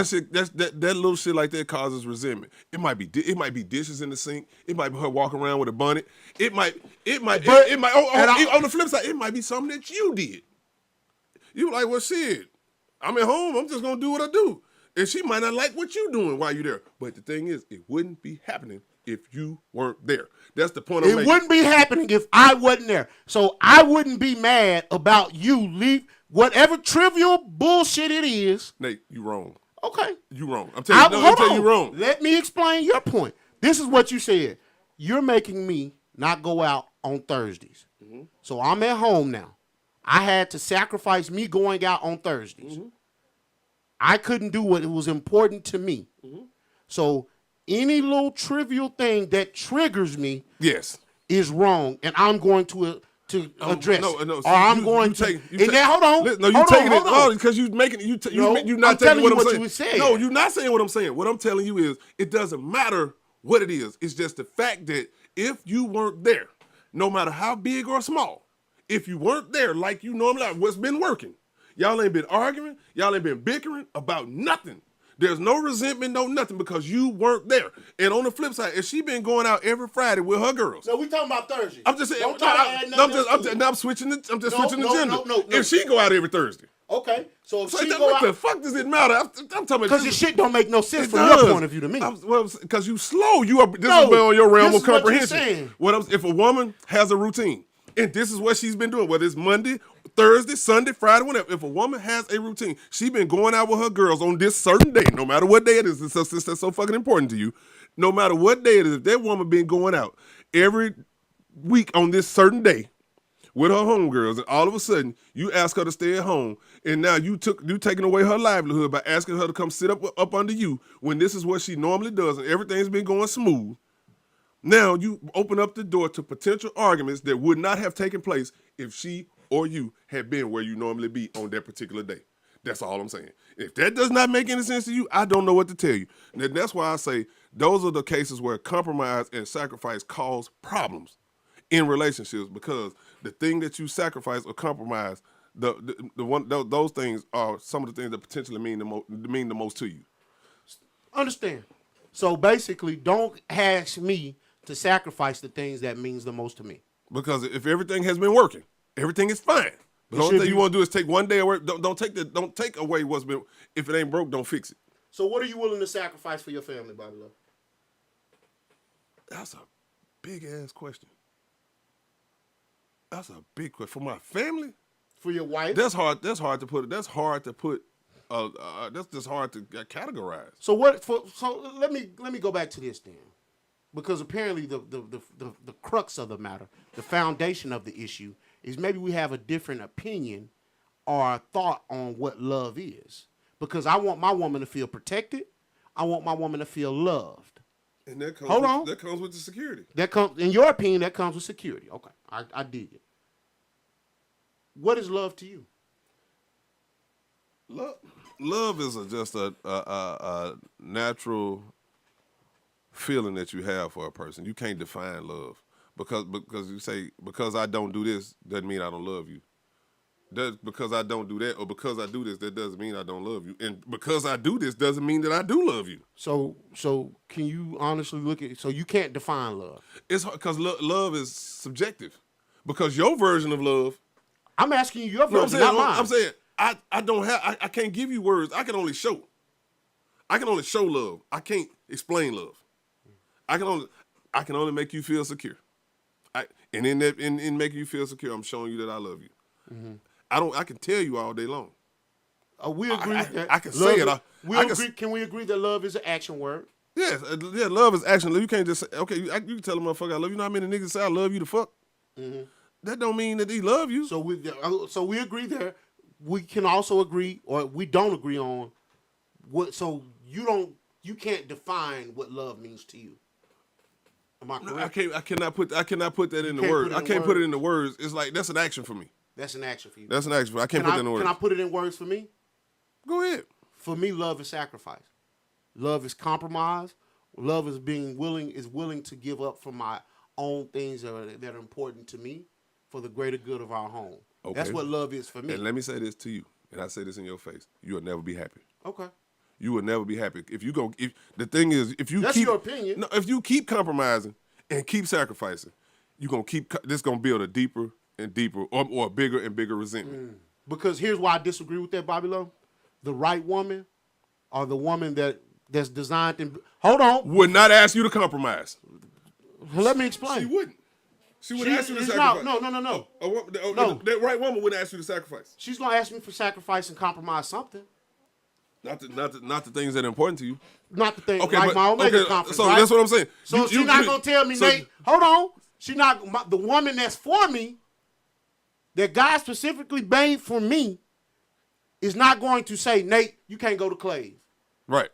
That little shit like that causes resentment. It might be dishes in the sink. It might be her walking around with a bonnet. On the flip side, it might be something that you did. You like, well, shit, I'm at home. I'm just gonna do what I do, and she might not like what you doing while you're there. But the thing is, it wouldn't be happening if you weren't there. That's the point I'm making. It wouldn't be happening if I wasn't there. So I wouldn't be mad about you leave whatever trivial bullshit it is. Nate, you wrong. Okay. You wrong. I'm telling you wrong. Let me explain your point. This is what you said. You're making me not go out on Thursdays. Mm-hmm. So I'm at home now. I had to sacrifice me going out on Thursdays. Mm-hmm. I couldn't do what was important to me. Mm-hmm. So any little trivial thing that triggers me is wrong, and I'm going to address it. No. Or I'm going to. Hold on. No, you're taking it because you're making it. You're not taking what I'm saying. No, you're not saying what I'm saying. What I'm telling you is it doesn't matter what it is. It's just the fact that if you weren't there, no matter how big or small, if you weren't there like you normally are, what's been working? Y'all ain't been arguing. Y'all ain't been bickering about nothing. There's no resentment, no nothing, because you weren't there. And on the flip side, if she been going out every Friday with her girls, no, we talking about Thursday. I'm just saying. I'm switching the gender. No. If she go out every Thursday, okay. So if she go what out, the fuck does it matter? I'm talking about because this shit don't make no sense from your point of view to me. Because you slow. This is beyond your realm of comprehension. If a woman has a routine, and this is what she's been doing, whether it's Monday, Thursday, Sunday, Friday, whatever. If a woman has a routine, she been going out with her girls on this certain day, no matter what day it is, since that's so fucking important to you, no matter what day it is, if that woman been going out every week on this certain day with her homegirls, and all of a sudden you ask her to stay at home, and now you taking away her livelihood by asking her to come sit up under you when this is what she normally does, and everything's been going smooth. Now you open up the door to potential arguments that would not have taken place if she or you had been where you normally be on that particular day. That's all I'm saying. If that does not make any sense to you, I don't know what to tell you. And that's why I say those are the cases where compromise and sacrifice cause problems in relationships, because the thing that you sacrifice or compromise, those things are some of the things that potentially mean the most to you. Understand. So basically, don't ask me to sacrifice the things that means the most to me. Because if everything has been working, everything is fine. The only thing you want to do is take one day away. Don't take away what's been. If it ain't broke, don't fix it. So what are you willing to sacrifice for your family, Bobby Love? That's a big ass question. That's a big question for my family. For your wife? That's hard. That's hard to put. That's hard to put. That's just hard to categorize. So what? So let me go back to this then, because apparently the crux of the matter, the foundation of the issue, is maybe we have a different opinion or a thought on what love is. Because I want my woman to feel protected. I want my woman to feel loved. And that comes that comes with the security. That comes, in your opinion, that comes with security. Okay, I dig it. What is love to you? Love is just a natural feeling that you have for a person. You can't define love because you say, because I don't do this doesn't mean I don't love you. Because I don't do that, or because I do this, that doesn't mean I don't love you. And because I do this doesn't mean that I do love you. So can you honestly look at? So you can't define love. It's because love is subjective. Because your version of love. I'm asking you your version, not mine. I'm saying I don't have. I can't give you words. I can only show. I can only show love. I can't explain love. I can only make you feel secure. And in making you feel secure, I'm showing you that I love you. Mm-hmm. I can tell you all day long. We agree that I can say it. Can we agree that love is an action word? Yes, love is action. You can't just say, okay, you can tell a motherfucker I love you. You know how many niggas say I love you to fuck? Mm-hmm. That don't mean that he love you. So we agree there. We can also agree, or we don't agree on what. So you can't define what love means to you. Am I correct? I cannot put that in the words. I can't put it in the words. It's like that's an action for me. That's an action for you. That's an action for me. I can't put that in words. Can I put it in words for me? Go ahead. For me, love is sacrifice. Love is compromise. Love is willing to give up for my own things that are important to me for the greater good of our home. Okay. That's what love is for me. And let me say this to you, and I say this in your face. You'll never be happy. Okay. You will never be happy. If the thing is, if you That's your opinion. No, if you keep compromising and keep sacrificing, you're going to keep, this going to build a deeper and deeper or a bigger and bigger resentment. Because here's why I disagree with that, Bobby Lowe. The right woman or the woman that's designed to, hold on. Would not ask you to compromise. Let me explain. She wouldn't. She would ask you to sacrifice. No. No. That right woman wouldn't ask you to sacrifice. She's going to ask me for sacrifice and compromise something. Not the things that are important to you. Not the things like my Omega conference. So right? that's what I'm saying. So she's not going to tell me, Nate, hold on. The woman that's for me, that God specifically made for me, is not going to say, Nate, you can't go to Clay's. Right.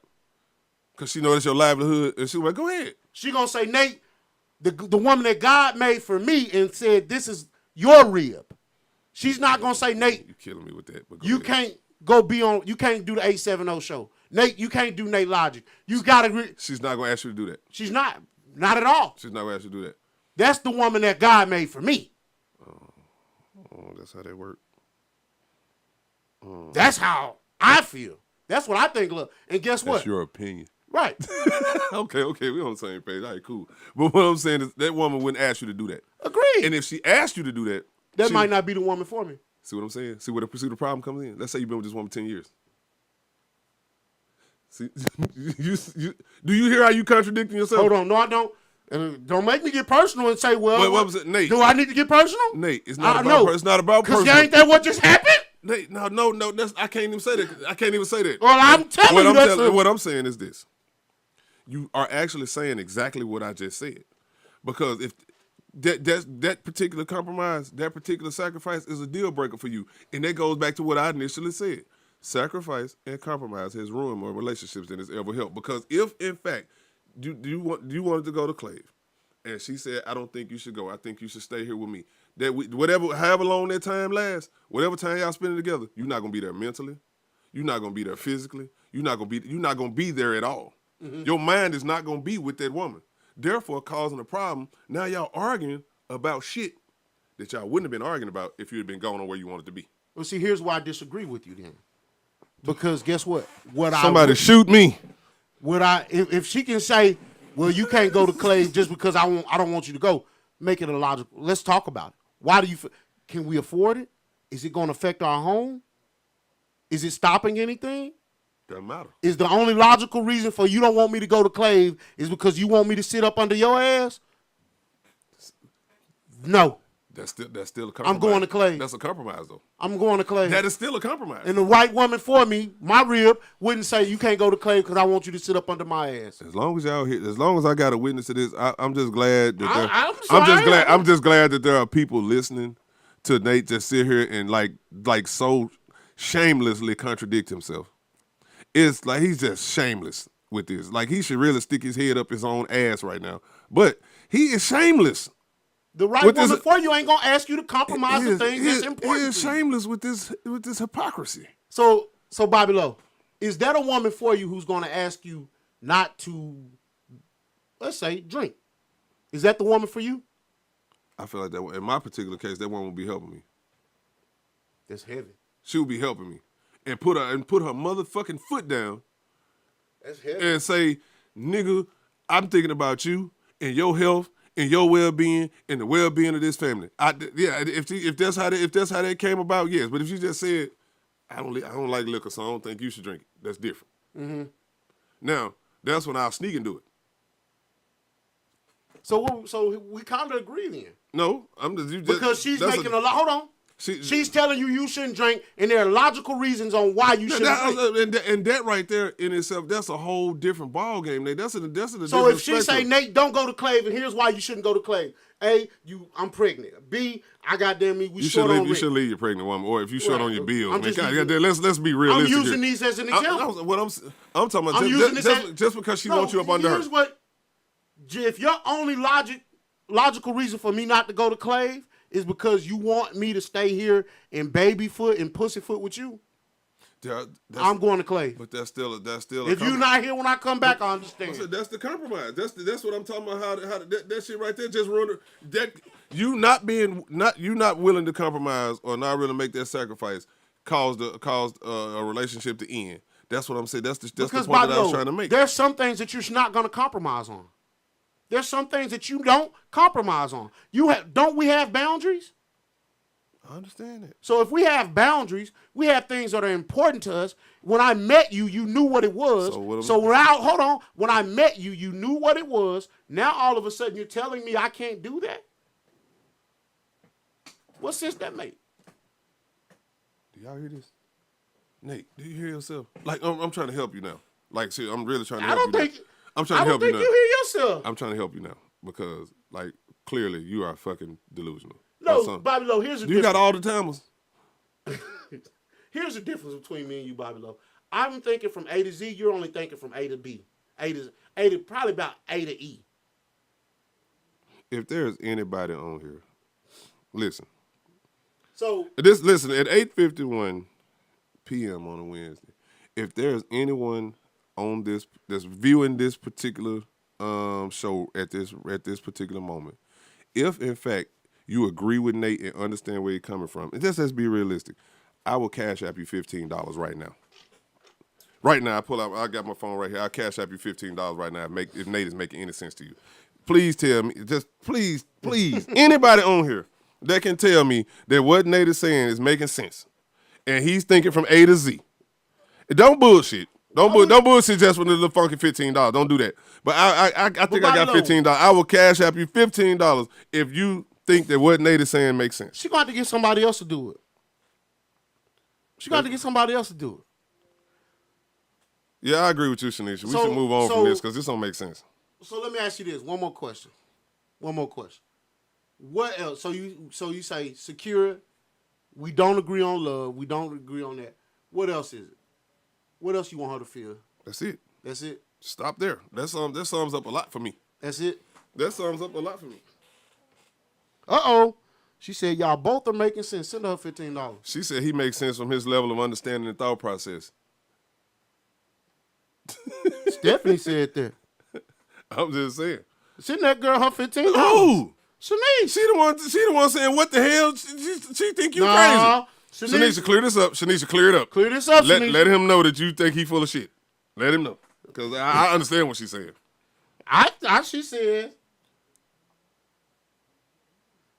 Because she knows it's your livelihood, and she's like, go ahead. She going to say, Nate, the woman that God made for me and said, this is your rib. She's not going to say, Nate, you're killing me with that. But you can't you can't do the 870 show. Nate, you can't do NATELOGIC. You got to. She's not going to ask you to do that. She's not at all. She's not going to ask you to do that. That's the woman that God made for me. Oh, that's how they work. That's how I feel. That's what I think. Look, and guess what? That's your opinion. Right. Okay, we're on the same page. All right, cool. But what I'm saying is that woman wouldn't ask you to do that. Agreed. And if she asked you to do that, that might not be the woman for me. See what I'm saying? See where the problem comes in? Let's say you've been with this woman 10 years. See, do you hear how you contradicting yourself? Hold on. No, I don't. And don't make me get personal and say, well, what was it, Nate? Do I need to get personal? Nate, it's not about personal. Because ain't that what just happened? Nate, no, I can't even say that. I can't even say that. Well, I'm telling you what I'm saying is this. You are actually saying exactly what I just said. Because if that particular compromise, that particular sacrifice is a deal breaker for you. And that goes back to what I initially said. Sacrifice and compromise has ruined more relationships than it's ever helped. Because if, in fact, do you want to go to Clave, and she said, I don't think you should go. I think you should stay here with me. However long that time lasts, whatever time y'all spending together, you're not gonna be there mentally. You're not gonna be there physically. You're not gonna be there at all. Mm-hmm. Your mind is not gonna be with that woman. Therefore, causing a problem. Now y'all arguing about shit that y'all wouldn't have been arguing about if you had been going on where you wanted to be. Well, see, here's why I disagree with you then. Because guess what? Somebody shoot me. If she can say, well, you can't go to Clay just because I don't want you to go, make it illogical. Let's talk about it. Why do you? Can we afford it? Is it going to affect our home? Is it stopping anything? Doesn't matter. Is the only logical reason for you don't want me to go to Clave is because you want me to sit up under your ass? No. That's still a compromise. I'm going to Clave. That's a compromise, though. I'm going to Clave. That is still a compromise. And the right woman for me, my rib, wouldn't say you can't go to Clave because I want you to sit up under my ass. As long as y'all here, as long as I got a witness to this, I'm just glad that I'm just glad that there are people listening to Nate just sit here and like so shamelessly contradict himself. It's like he's just shameless with this. Like he should really stick his head up his own ass right now. But he is shameless. The right woman for you ain't gonna ask you to compromise the things that's important. He is shameless with this hypocrisy. So Bobby Lowe, is that a woman for you who's gonna ask you not to, let's say, drink? Is that the woman for you? I feel like that in my particular case, that woman would be helping me. That's heavy. She would be helping me. And put her motherfucking foot down. That's heavy. And say, nigga, I'm thinking about you and your health and your well-being and the well-being of this family. If that's how that came about, yes. But if she just said, I don't like liquor, so I don't think you should drink it, that's different. Mm-hmm. Now, that's when I'll sneak and do it. So we kind of agree then. No, because she's making a lot. Hold on. She's telling you shouldn't drink, and there are logical reasons on why you shouldn't drink. And that right there in itself, that's a whole different ball game, Nate. That's a different So if she say, Nate, don't go to Clave, and here's why you shouldn't go to Clave. A, I'm pregnant. B, I goddamn me, we short on rent. You should leave your pregnant woman, or if you short on your bills. Let's be realistic. I'm using these as an example. I'm talking about just because she wants you up under her. If your only logical reason for me not to go to Clave is because you want me to stay here and babyfoot and pussyfoot with you. I'm going to Clay. But that's still. If you're not here when I come back, I understand. That's the compromise. That's what I'm talking about. How that shit right there just ruined that. You not willing to compromise or not willing to make that sacrifice caused a relationship to end. That's what I'm saying. That's the point that I was trying to make. There's some things that you're not going to compromise on. There's some things that you don't compromise on. Don't we have boundaries? I understand that. So if we have boundaries, we have things that are important to us. When I met you, you knew what it was. When I met you, you knew what it was. Now all of a sudden you're telling me I can't do that? What sense that make? Do y'all hear this? Nate, do you hear yourself? Like, I'm trying to help you now. Like, see, I'm really trying to help you now. I'm trying to help you now. I don't think you hear yourself. I'm trying to help you now because, like, clearly you are fucking delusional. No, Bobby Lowe, here's the difference. You got all the timers. Here's the difference between me and you, Bobby Lowe. I'm thinking from A to Z. You're only thinking from A to B. A to probably about A to E. If there's anybody on here, listen. So listen, at 8:51 p.m. on a Wednesday, if there's anyone on this that's viewing this particular show at this particular moment, if in fact you agree with Nate and understand where he's coming from, and just let's be realistic, I will cash app you $15 right now. Right now, I got my phone right here. I'll cash app you $15 right now if Nate is making any sense to you. Please tell me, just please, anybody on here that can tell me that what Nate is saying is making sense. And he's thinking from A to Z. Don't bullshit. Don't bullshit just for the little funky $15. Don't do that. But I think I got $15. I will cash app you $15 if you think that what Nate is saying makes sense. She's going to have to get somebody else to do it. Yeah, I agree with you, Shanisha. We should move on from this because this don't make sense. So let me ask you this. One more question. What else? So you say secure. We don't agree on love. We don't agree on that. What else is it? What else you want her to feel? That's it. Stop there. That sums up a lot for me. That's it? That sums up a lot for me. Uh-oh. She said y'all both are making sense. Send her $15. She said he makes sense from his level of understanding and thought process. Stephanie said that. I'm just saying. Send that girl her $15. Who? Shanice. She the one saying what the hell? She think you crazy. Shanisha, clear this up. Shanisha, clear it up. Clear this up, Shanisha. Let him know that you think he full of shit. Let him know. Because I understand what she's saying. She said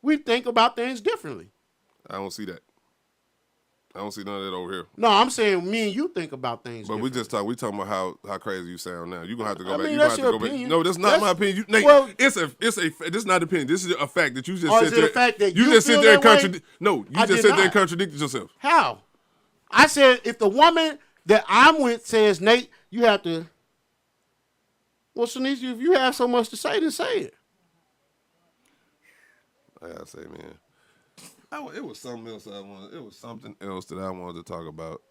we think about things differently. I don't see that. I don't see none of that over here. No, I'm saying me and you think about things but differently. we talking about how crazy you sound now. You're going to have to go back. Mean, that's your opinion. No, that's not my opinion. Nate, this is not an opinion. This is a fact that you just said there. A fact that you just sit there and contradict. No, you just sit there and contradicted yourself. How? I said if the woman that I'm with says, Nate, you have to. Well, Shanisha, if you have so much to say, then say it. I gotta say, man. It was something else It was something else that I wanted to talk about.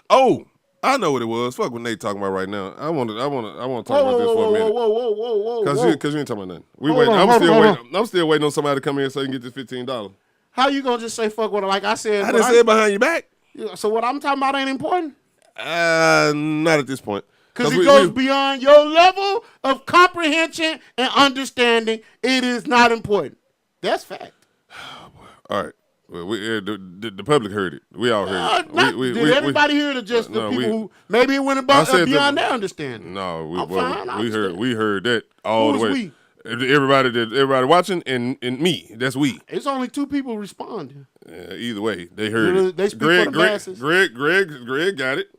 Oh, I know what it was. Fuck what Nate talking about right now. I want to talk about this for a minute. Whoa. Because you ain't talking about nothing. I'm still waiting on somebody to come in so you can get this $15. How you gonna just say fuck what? Like I said, I didn't say it behind your back. So what I'm talking about ain't important. Not at this point. Because it goes beyond your level of comprehension and understanding. It is not important. That's fact. All right. Well, the public heard it. We all heard it. Did everybody hear it or just the people who maybe it went beyond their understanding? No, we heard that all the way. We? Everybody watching and me. That's we. It's only 2 people responding. Either way, they heard it. They speak for the masses. Greg got it.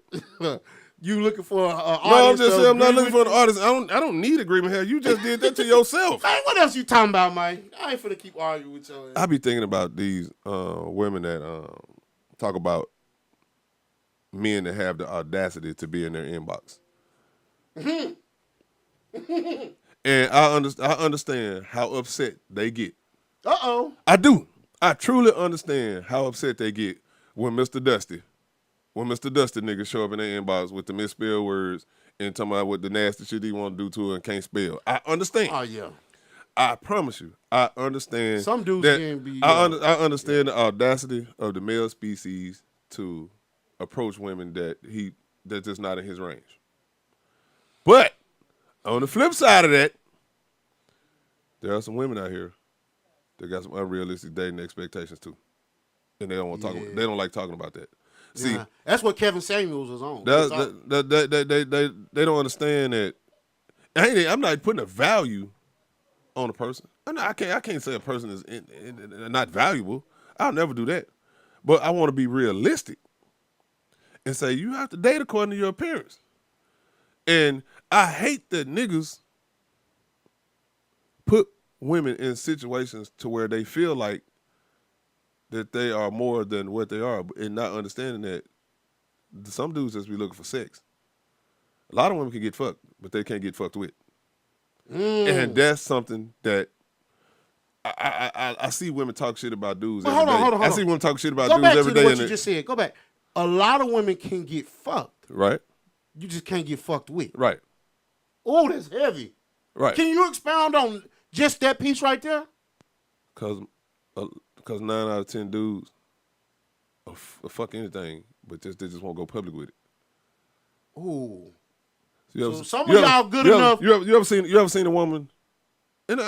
You looking for an audience? No, I'm just saying I'm not looking for an audience. I don't need agreement here. You just did that to yourself. Man, what else you talking about, Mike? I ain't finna keep arguing with your ass. I be thinking about these women that talk about men that have the audacity to be in their inbox. And I understand how upset they get. Uh-oh. I do. I truly understand how upset they get when Mr. Dusty niggas show up in their inbox with the misspelled words and talking about what the nasty shit he want to do to her and can't spell. I understand. Oh, yeah. I promise you, I understand. Some dudes can't be. I understand the audacity of the male species to approach women that's just not in his range. But on the flip side of that, there are some women out here that got some unrealistic dating expectations too, and they don't want to talk. They don't like talking about that. See, that's what Kevin Samuels was on. They don't understand that. I'm not putting a value on a person. I can't say a person is not valuable. I'll never do that. But I want to be realistic and say you have to date according to your appearance. And I hate that niggas put women in situations to where they feel like that they are more than what they are, and not understanding that some dudes just be looking for sex. A lot of women can get fucked, but they can't get fucked with. And that's something that I see women talk shit about dudes every day. Hold on. I see women talk shit about dudes every day. Go back to what you just said. Go back. A lot of women can get fucked. Right. You just can't get fucked with. Right. Oh, that's heavy. Right. Can you expound on just that piece right there? Because 9 out of 10 dudes will fuck anything, but they just won't go public with it. Ooh. So some of y'all good enough. You ever seen a woman? And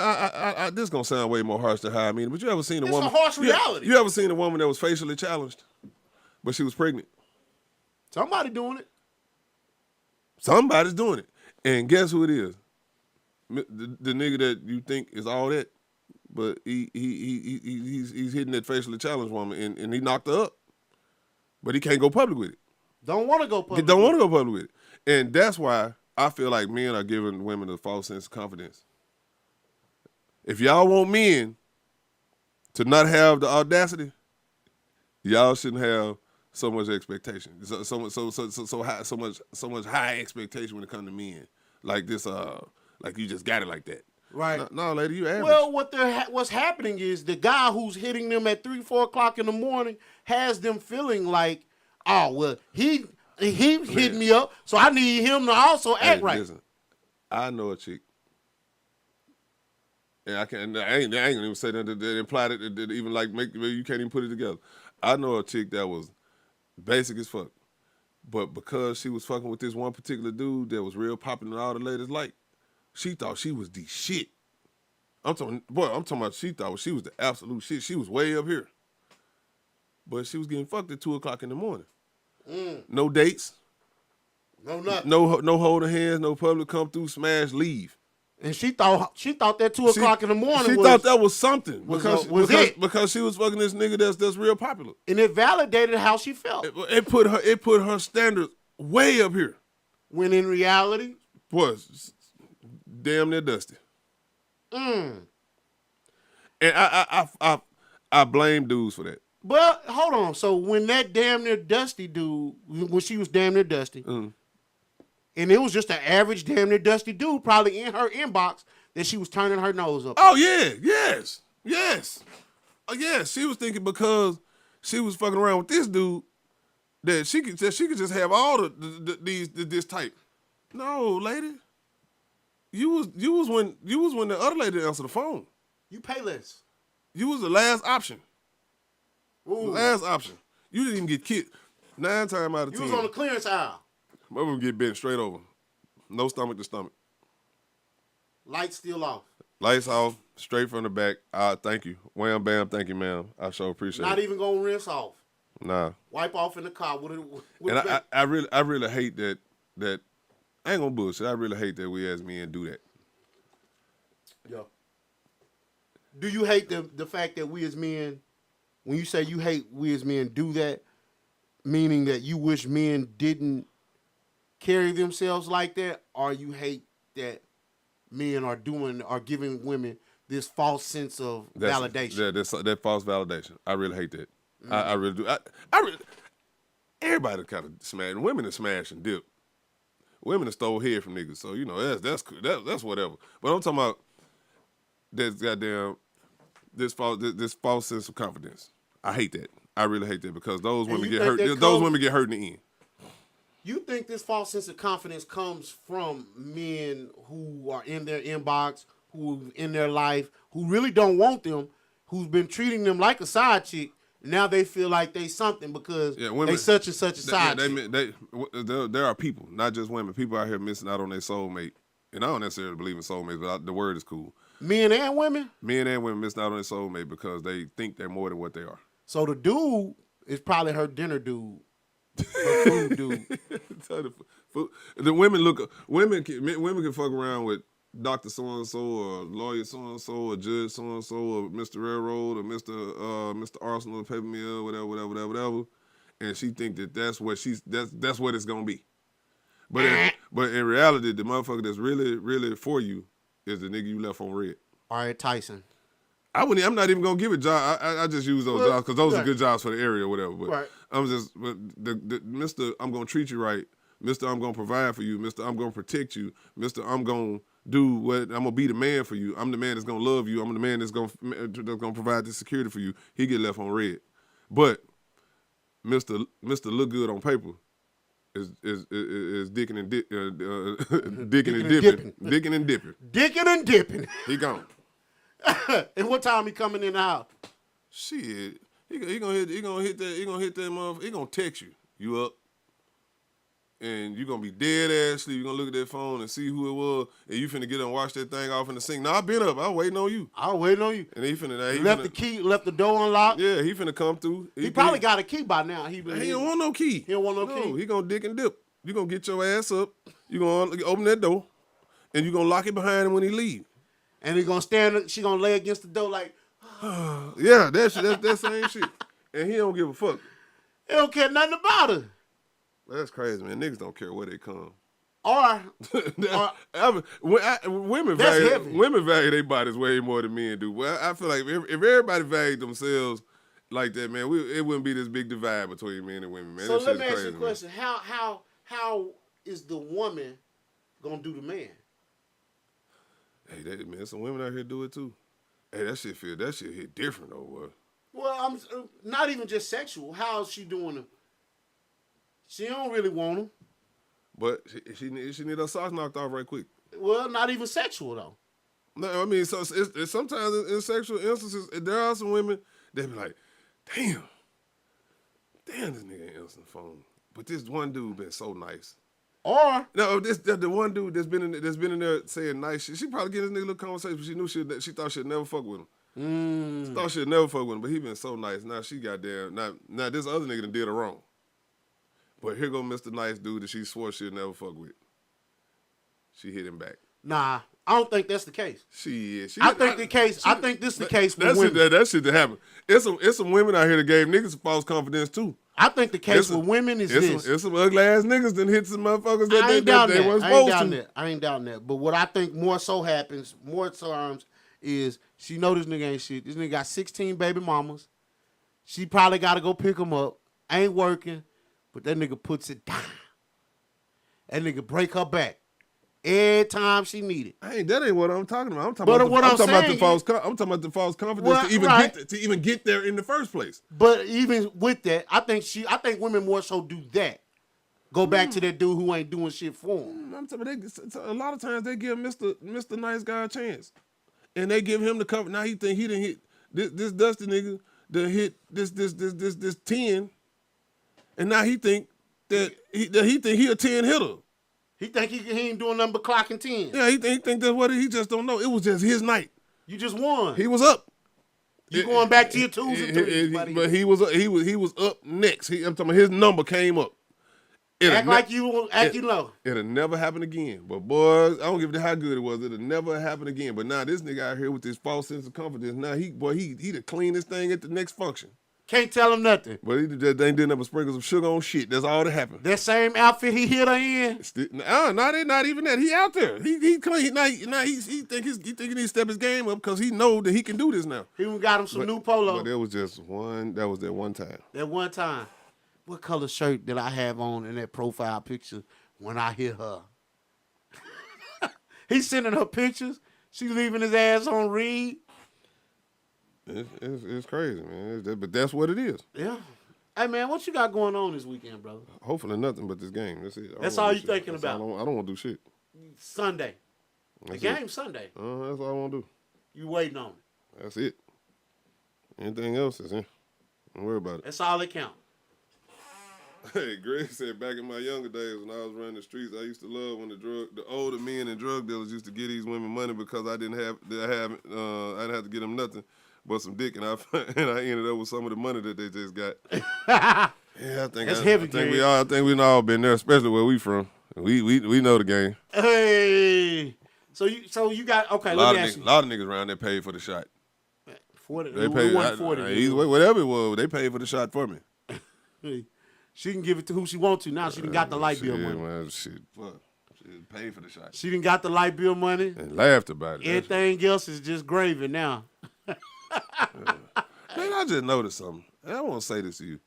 this is gonna sound way more harsh than how I mean it, but you ever seen a woman? It's a harsh reality. You ever seen a woman that was facially challenged, but she was pregnant? Somebody doing it. Somebody's doing it, and guess who it is? The nigga that you think is all that, but he's hitting that facially challenged woman, and he knocked her up, but he can't go public with it. Don't want to go public. Don't want to go public with it, and that's why I feel like men are giving women a false sense of confidence. If y'all want men to not have the audacity, y'all shouldn't have so much expectation. So much high expectation when it comes to men. Like this, like you just got it like that. Right. No, lady, you average. Well, what's happening is the guy who's hitting them at 3, 4 o'clock in the morning has them feeling like, oh well, he hit me up, so I need him to also act right. Listen, I know a chick. And I ain't gonna even say that imply that even like you can't even put it together. I know a chick that was basic as fuck, but because she was fucking with this one particular dude that was real popular and all the ladies like, she thought she was the shit. I'm talking about she thought she was the absolute shit. She was way up here, but she was getting fucked at 2 o'clock in the morning. No dates, no nothing, no holding hands, no public come through, smash, leave. And she thought that 2 o'clock in the morning. She thought that was something because she was fucking this nigga that's real popular, and it validated how she felt. It put her standards way up here, when in reality was damn near dusty. And I blame dudes for that. But hold on, so when that damn near dusty dude, when she was damn near dusty. And it was just an average, damn near dusty dude, probably in her inbox, that she was turning her nose up. Oh yeah, yes. She was thinking because she was fucking around with this dude that she could just have all this type. No, lady, you was when the other lady answered the phone. You pay less. You was the last option. Ooh. Last option. You didn't even get kicked. 9 times out of 10. You was on the clearance aisle. Most of them get bent straight over. No stomach to stomach. Lights still off. Lights off, straight from the back. Thank you. Wham, bam, thank you, ma'am. I sure appreciate it. Not even going to rinse off. Nah. Wipe off in the car. I really hate that I ain't gonna bullshit. I really hate that we as men do that. Yeah. Do you hate the fact that we as men, when you say you hate we as men do that, meaning that you wish men didn't carry themselves like that, or you hate that men are giving women this false sense of validation? Yeah, that false validation. I really hate that. I really do. Everybody kind of smashing. Women are smashing dip. Women are stole head from niggas. So, you know, that's whatever. But I'm talking about this goddamn this false sense of confidence. I hate that. I really hate that because those women get hurt. Those women get hurt in the end. You think this false sense of confidence comes from men who are in their inbox, who in their life, who really don't want them, who's been treating them like a side chick, Now they feel like they something because they such and such a side chick. There are people, not just women. People out here missing out on their soulmate. And I don't necessarily believe in soulmates, but the word is cool. Men and women? Men and women missing out on their soulmate because they think they're more than what they are. So the dude is probably her dinner dude. Her food dude. The women can fuck around with Dr. So-and-so or lawyer so-and-so or judge so-and-so or Mr. Railroad or Mr. Arsenal or Paper Mill, whatever. And she think that's what it's going to be. But in reality, the motherfucker that's really, really for you is the nigga you left on red. All right, Tyson. I'm not even gonna give a job. I just use those jobs because those are good jobs for the area or whatever. But Mr. I'm gonna treat you right. Mr. I'm gonna provide for you. Mr. I'm gonna protect you. Mr. I'm gonna do what I'm gonna be the man for you. I'm the man that's gonna love you. I'm the man that's gonna provide the security for you. He get left on red. But Mr. Look good on paper. Is dicking and dipping. Dicking and dipping. Dicking and dipping. He gone. And what time he coming in the house? Shit. He gonna hit that motherfucker. He gonna text you. You up. And you gonna be dead ass sleep. You gonna look at that phone and see who it was, and you finna get up and wash that thing off in the sink. Nah, I been up. I was waiting on you. And he finna left the door unlocked. Yeah, he finna come through. He probably got a key by now. He don't want no key. He don't want no key. He gonna dick and dip. You gonna get your ass up. You gonna open that door, and you gonna lock it behind him when he leave. And he gonna stand. She gonna lay against the door like. Yeah, that's same shit. And he don't give a fuck. He don't care nothing about her. That's crazy, man. Niggas don't care where they come. Women value their bodies way more than men do. Well, I feel like if everybody valued themselves like that, man, it wouldn't be this big divide between men and women, man. So let me ask you a question: How is the woman gonna do the man? Hey, man, some women out here do it too. Hey, that shit hit different though, boy. Well, I'm not even just sexual. How is she doing it? She don't really want him. But she need her socks knocked off right quick. Well, not even sexual, though. No, I mean, so it's sometimes in sexual instances, there are some women that be like, damn, this nigga ain't answering the phone. But this one dude been so nice. Or the one dude that's been in there saying nice shit. She probably get this nigga a little conversation, but she thought she'd never fuck with him. She thought she'd never fuck with him, but he been so nice. Now she goddamn, now this other nigga done did her wrong. But here go Mr. Nice Dude that she swore she'd never fuck with. She hit him back. Nah, I don't think that's the case. I think this is the case with women. That shit that happened. It's some women out here that gave niggas false confidence too. I think the case with women is this. It's some ugly ass niggas that hit some motherfuckers that they weren't supposed to. I ain't doubting that. But what I think more times is she know this nigga ain't shit. This nigga got 16 baby mamas. She probably got to go pick them up. Ain't working. But that nigga puts it down. That nigga break her back every time she need it. That ain't what I'm talking about. I'm talking about the false confidence to even get there in the first place. But even with that, I think women more so do that. Go back to that dude who ain't doing shit for them. I'm talking about a lot of times they give Mr. Nice Guy a chance, and they give him the cover. Now he think he done hit this dusty nigga. Done hit this 10. And now he think that he a 10 hitter. He think he ain't doing nothing but clocking 10. Yeah, he think that's what he just don't know. It was just his night. You just won. He was up. You going back to your 2s and 3s, but he was up next. I'm talking about his number came up. Act like you know. It'll never happen again. But boys, I don't give a how good it was. It'll never happen again. But now this nigga out here with this false sense of confidence. Now he the cleanest thing at the next function. Can't tell him nothing. But he just ain't did nothing but sprinkle some sugar on shit. That's all that happened. That same outfit he hit her in? Not even that. He out there. He clean. Now he think he need to step his game up because he know that he can do this now. He got him some new polo. But there was just one. That was that one time. That one time. What color shirt did I have on in that profile picture when I hit her? He's sending her pictures. She leaving his ass on read. It's crazy, man. But that's what it is. Yeah. Hey, man, what you got going on this weekend, brother? Hopefully nothing but this game. That's it. That's all you thinking about? I don't want to do shit. Sunday. The game's Sunday. That's all I want to do. You waiting on it. That's it. Anything else is in. Don't worry about it. That's all that counts. Hey, Greg said back in my younger days when I was running the streets, I used to love when the older men and drug dealers used to give these women money because I didn't have to get them nothing but some dick, and I ended up with some of the money that they just got. Yeah, I think we all been there, especially where we from. We know the game. Hey, so you got okay. A lot of niggas around there paid for the shot. 40. They paid whatever it was. They paid for the shot for me. Hey, she can give it to who she wants to. Now she done got the light bill money. Man, shit, fuck. She paid for the shot. She done got the light bill money. And laughed about it. Everything else is just gravy now. Man, I just noticed something. And I want to say this to you.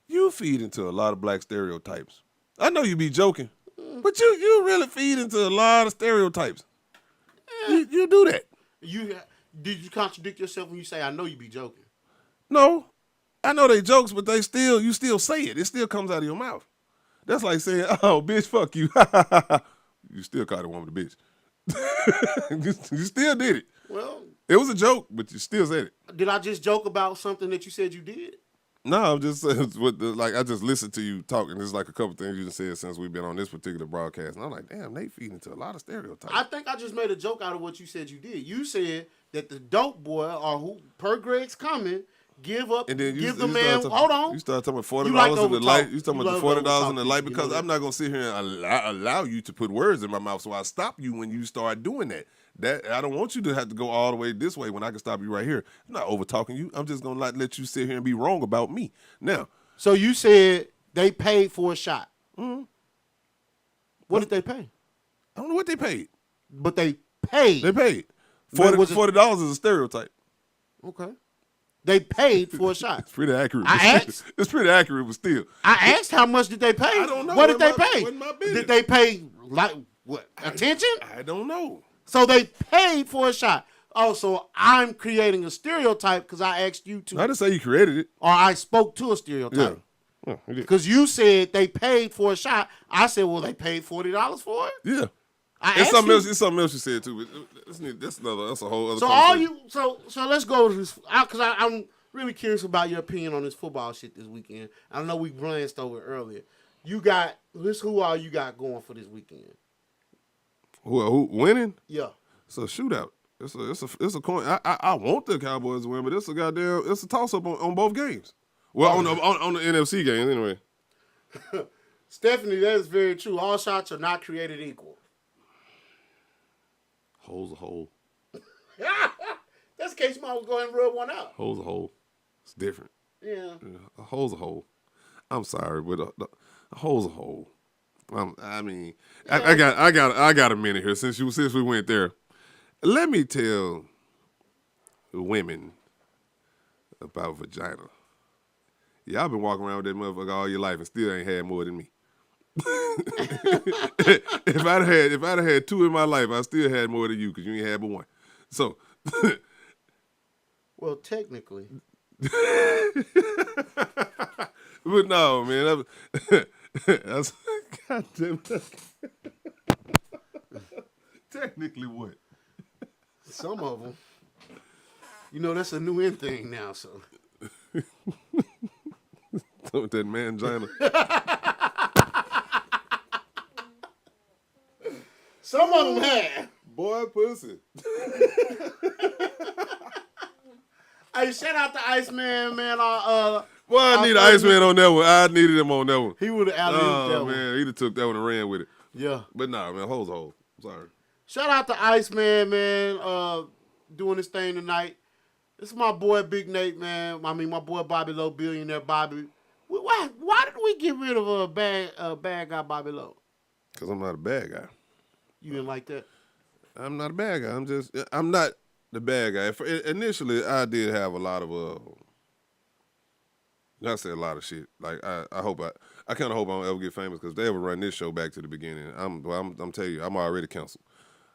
You feed into a lot of black stereotypes. I know you be joking, but you really feed into a lot of stereotypes. You do that. Did you contradict yourself when you say, I know you be joking? No. I know they jokes, but you still say it. It still comes out of your mouth. That's like saying, oh, bitch, fuck you. You still called a woman a bitch. You still did it. Well, it was a joke, but you still said it. Did I just joke about something that you said you did? No, I'm just saying, I just listened to you talking. There's like a couple things you said since we've been on this particular broadcast. And I'm like, damn, they feed into a lot of stereotypes. I think I just made a joke out of what you said you did. You said that the dope boy, or who, per Greg's comment, give up, and then give the man, hold on. You start talking about $40 in the light. You talking about the $40 in the light because I'm not going to sit here and allow you to put words in my mouth. So I stop you when you start doing that. I don't want you to have to go all the way this way when I can stop you right here. I'm not over talking you. I'm just going to let you sit here and be wrong about me. Now. So you said they paid for a shot. Mm-hmm. What did they pay? I don't know what they paid. But they paid. They paid. $40 is a stereotype. Okay. They paid for a shot. It's pretty accurate. I asked. It's pretty accurate, but still. I asked how much did they pay? I don't know. What did they pay? Wasn't my business. Did they pay like what? Attention? I don't know. So they paid for a shot. Oh, so I'm creating a stereotype because I asked you to. I didn't say you created it. Or I spoke to a stereotype. Yeah. Because you said they paid for a shot. I said, well, they paid $40 for it? Yeah. It's something else you said too. But that's a whole other. So so let's go to this because I'm really curious about your opinion on this football shit this weekend. I know we glanced over it earlier. Who all you got going for this weekend? Who winning? Yeah. It's a shootout. It's a coin. I want the Cowboys to win, but it's a toss up on both games. Well, on the NFC games anyway. Stephanie, that is very true. All shots are not created equal. Hole's a hole. That's the case. You might go ahead and rub one out. Hole's a hole. It's different. Yeah. A hole's a hole. I'm sorry, but a hole's a hole. I got a minute here since we went there. Let me tell women about vagina. Y'all been walking around with that motherfucker all your life and still ain't had more than me. If I'd have had two in my life, I still had more than you because you ain't had but one. So, well, technically, but no, man. That's goddamn. Technically, what? Some of them. You know, that's a new in thing now. So, with that mangina. Some of them had. Boy, pussy. Hey, shout out to Iceman, man. Boy, I need Iceman on that one. I needed him on that one. He would have alley-ooped that one. Man, he'd have took that one and ran with it. Yeah. But nah, man, hole's a hole. Sorry. Shout out to Iceman, man, doing this thing tonight. This is my boy Big Nate, man. I mean, my boy Bobby Lowe, billionaire Bobby. Why did we get rid of a bad guy, Bobby Lowe? Because I'm not a bad guy. You didn't like that? I'm not a bad guy. I'm not the bad guy. Initially, I did have a lot of, I say a lot of shit. Like, I kind of hope I don't ever get famous because they ever run this show back to the beginning. I'm telling you, I'm already canceled.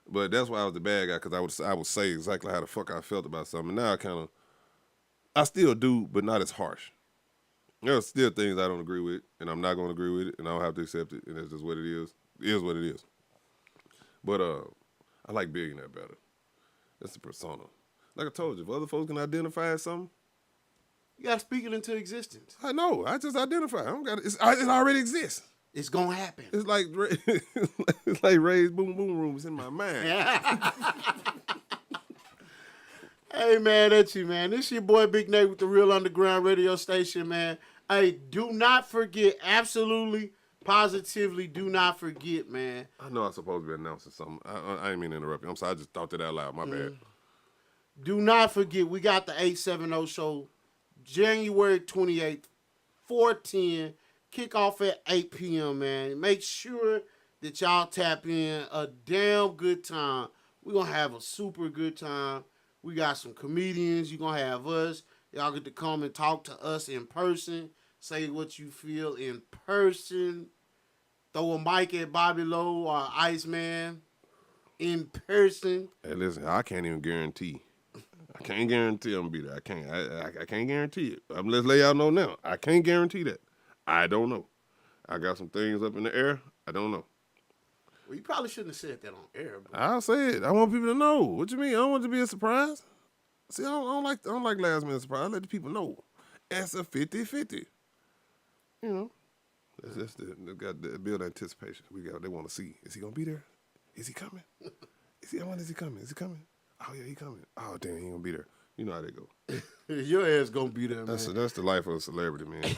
But that's why I was the bad guy because I would say exactly how the fuck I felt about something. Now I still do, but not as harsh. There are still things I don't agree with, and I'm not going to agree with it, and I don't have to accept it, and that's just what it is. It is what it is. But I like billionaire better. That's the persona. Like I told you, if other folks can identify as something, You got to speak it into existence. I know. I just identify. I don't got it. It already exists. It's going to happen. It's like it's like Ray's boom boom rooms in my mind. Hey, man, that's you, man. This your boy Big Nate with the Real Underground Radio Station, man. Hey, do not forget, absolutely, positively, do not forget, man. I know I'm supposed to be announcing something. I didn't mean to interrupt you. I'm sorry. I just thought that out loud. My bad. Do not forget, we got the 870 show, January 28th, 4:10, kickoff at 8 p.m., man. Make sure that y'all tap in. A damn good time. We're going to have a super good time. We got some comedians. You're going to have us. Y'all get to come and talk to us in person. Say what you feel in person. Throw a mic at Bobby Lowe or Iceman in person. Hey, listen, I can't even guarantee. I can't guarantee I'm going to be there. I can't. I can't guarantee it. Let's lay y'all know now. I can't guarantee that. I don't know. I got some things up in the air. I don't know. Well, you probably shouldn't have said that on air. Bro. I'll say it. I want people to know. What you mean? I don't want it to be a surprise. See, I don't like last minute surprise. I let the people know. It's a 50-50. You know. That's just got the build anticipation. They want to see. Is he gonna be there? Is he coming? When is he coming? Is he coming? Oh yeah, he coming. Oh damn, he ain't gonna be there. You know how they go. Your ass gonna be there, man. That's the life of a celebrity, man.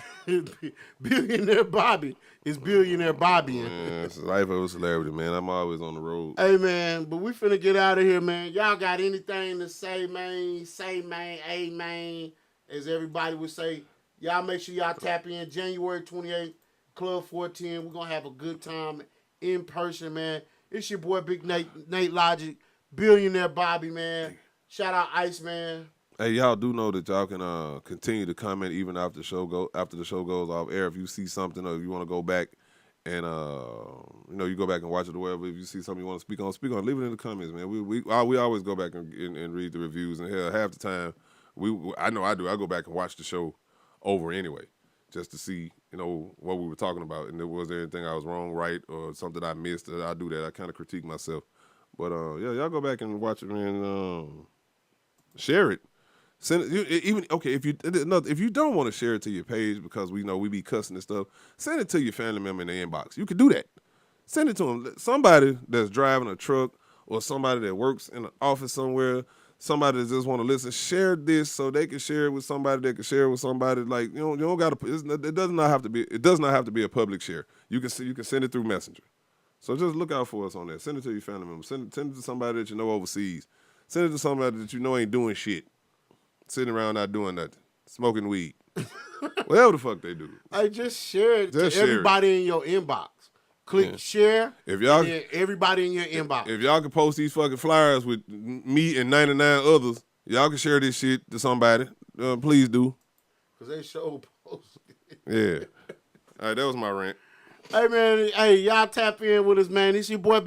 Billionaire Bobby is Billionaire Bobby. Man, it's the life of a celebrity, man. I'm always on the road. Hey, man, but we finna get out of here, man. Y'all got anything to say, man? Say, man, a man, as everybody would say. Y'all make sure y'all tap in January 28th, Club 410. We're gonna have a good time in person, man. It's your boy Big Nate Logic, Billionaire Bobby, man. Shout out Ice, man. Hey, y'all do know that y'all can continue to comment even after the show goes off air. If you see something or you want to go back and you go back and watch it or whatever. If you see something you want to speak on, leave it in the comments, man. We always go back and read the reviews, and hell, half the time I know I do. I go back and watch the show over anyway, just to see what we were talking about, and was there anything I was wrong, right, or something I missed. I do that. I kind of critique myself, but yeah, y'all go back and watch it, man. Share it. Send it, if you don't want to share it to your page because we know we be cussing and stuff, send it to your family member in the inbox. You can do that. Send it to them. Somebody that's driving a truck or somebody that works in an office somewhere, somebody that just want to listen, share this so they can share it with somebody that can share it with somebody. Like you don't got to. It does not have to be a public share. You can send it through Messenger. So just look out for us on that. Send it to your family member. Send it to somebody that you know overseas. Send it to somebody that you know ain't doing shit. Sitting around not doing nothing. Smoking weed. Whatever the fuck they do. I just share it to everybody in your inbox. Click share. If y'all, and everybody in your inbox. If y'all can post these fucking flyers with me and 99 others, y'all can share this shit to somebody. Please do. Because they show posted. Yeah. All right, that was my rant. Hey, man. Hey, y'all tap in with us, man. It's your boy Big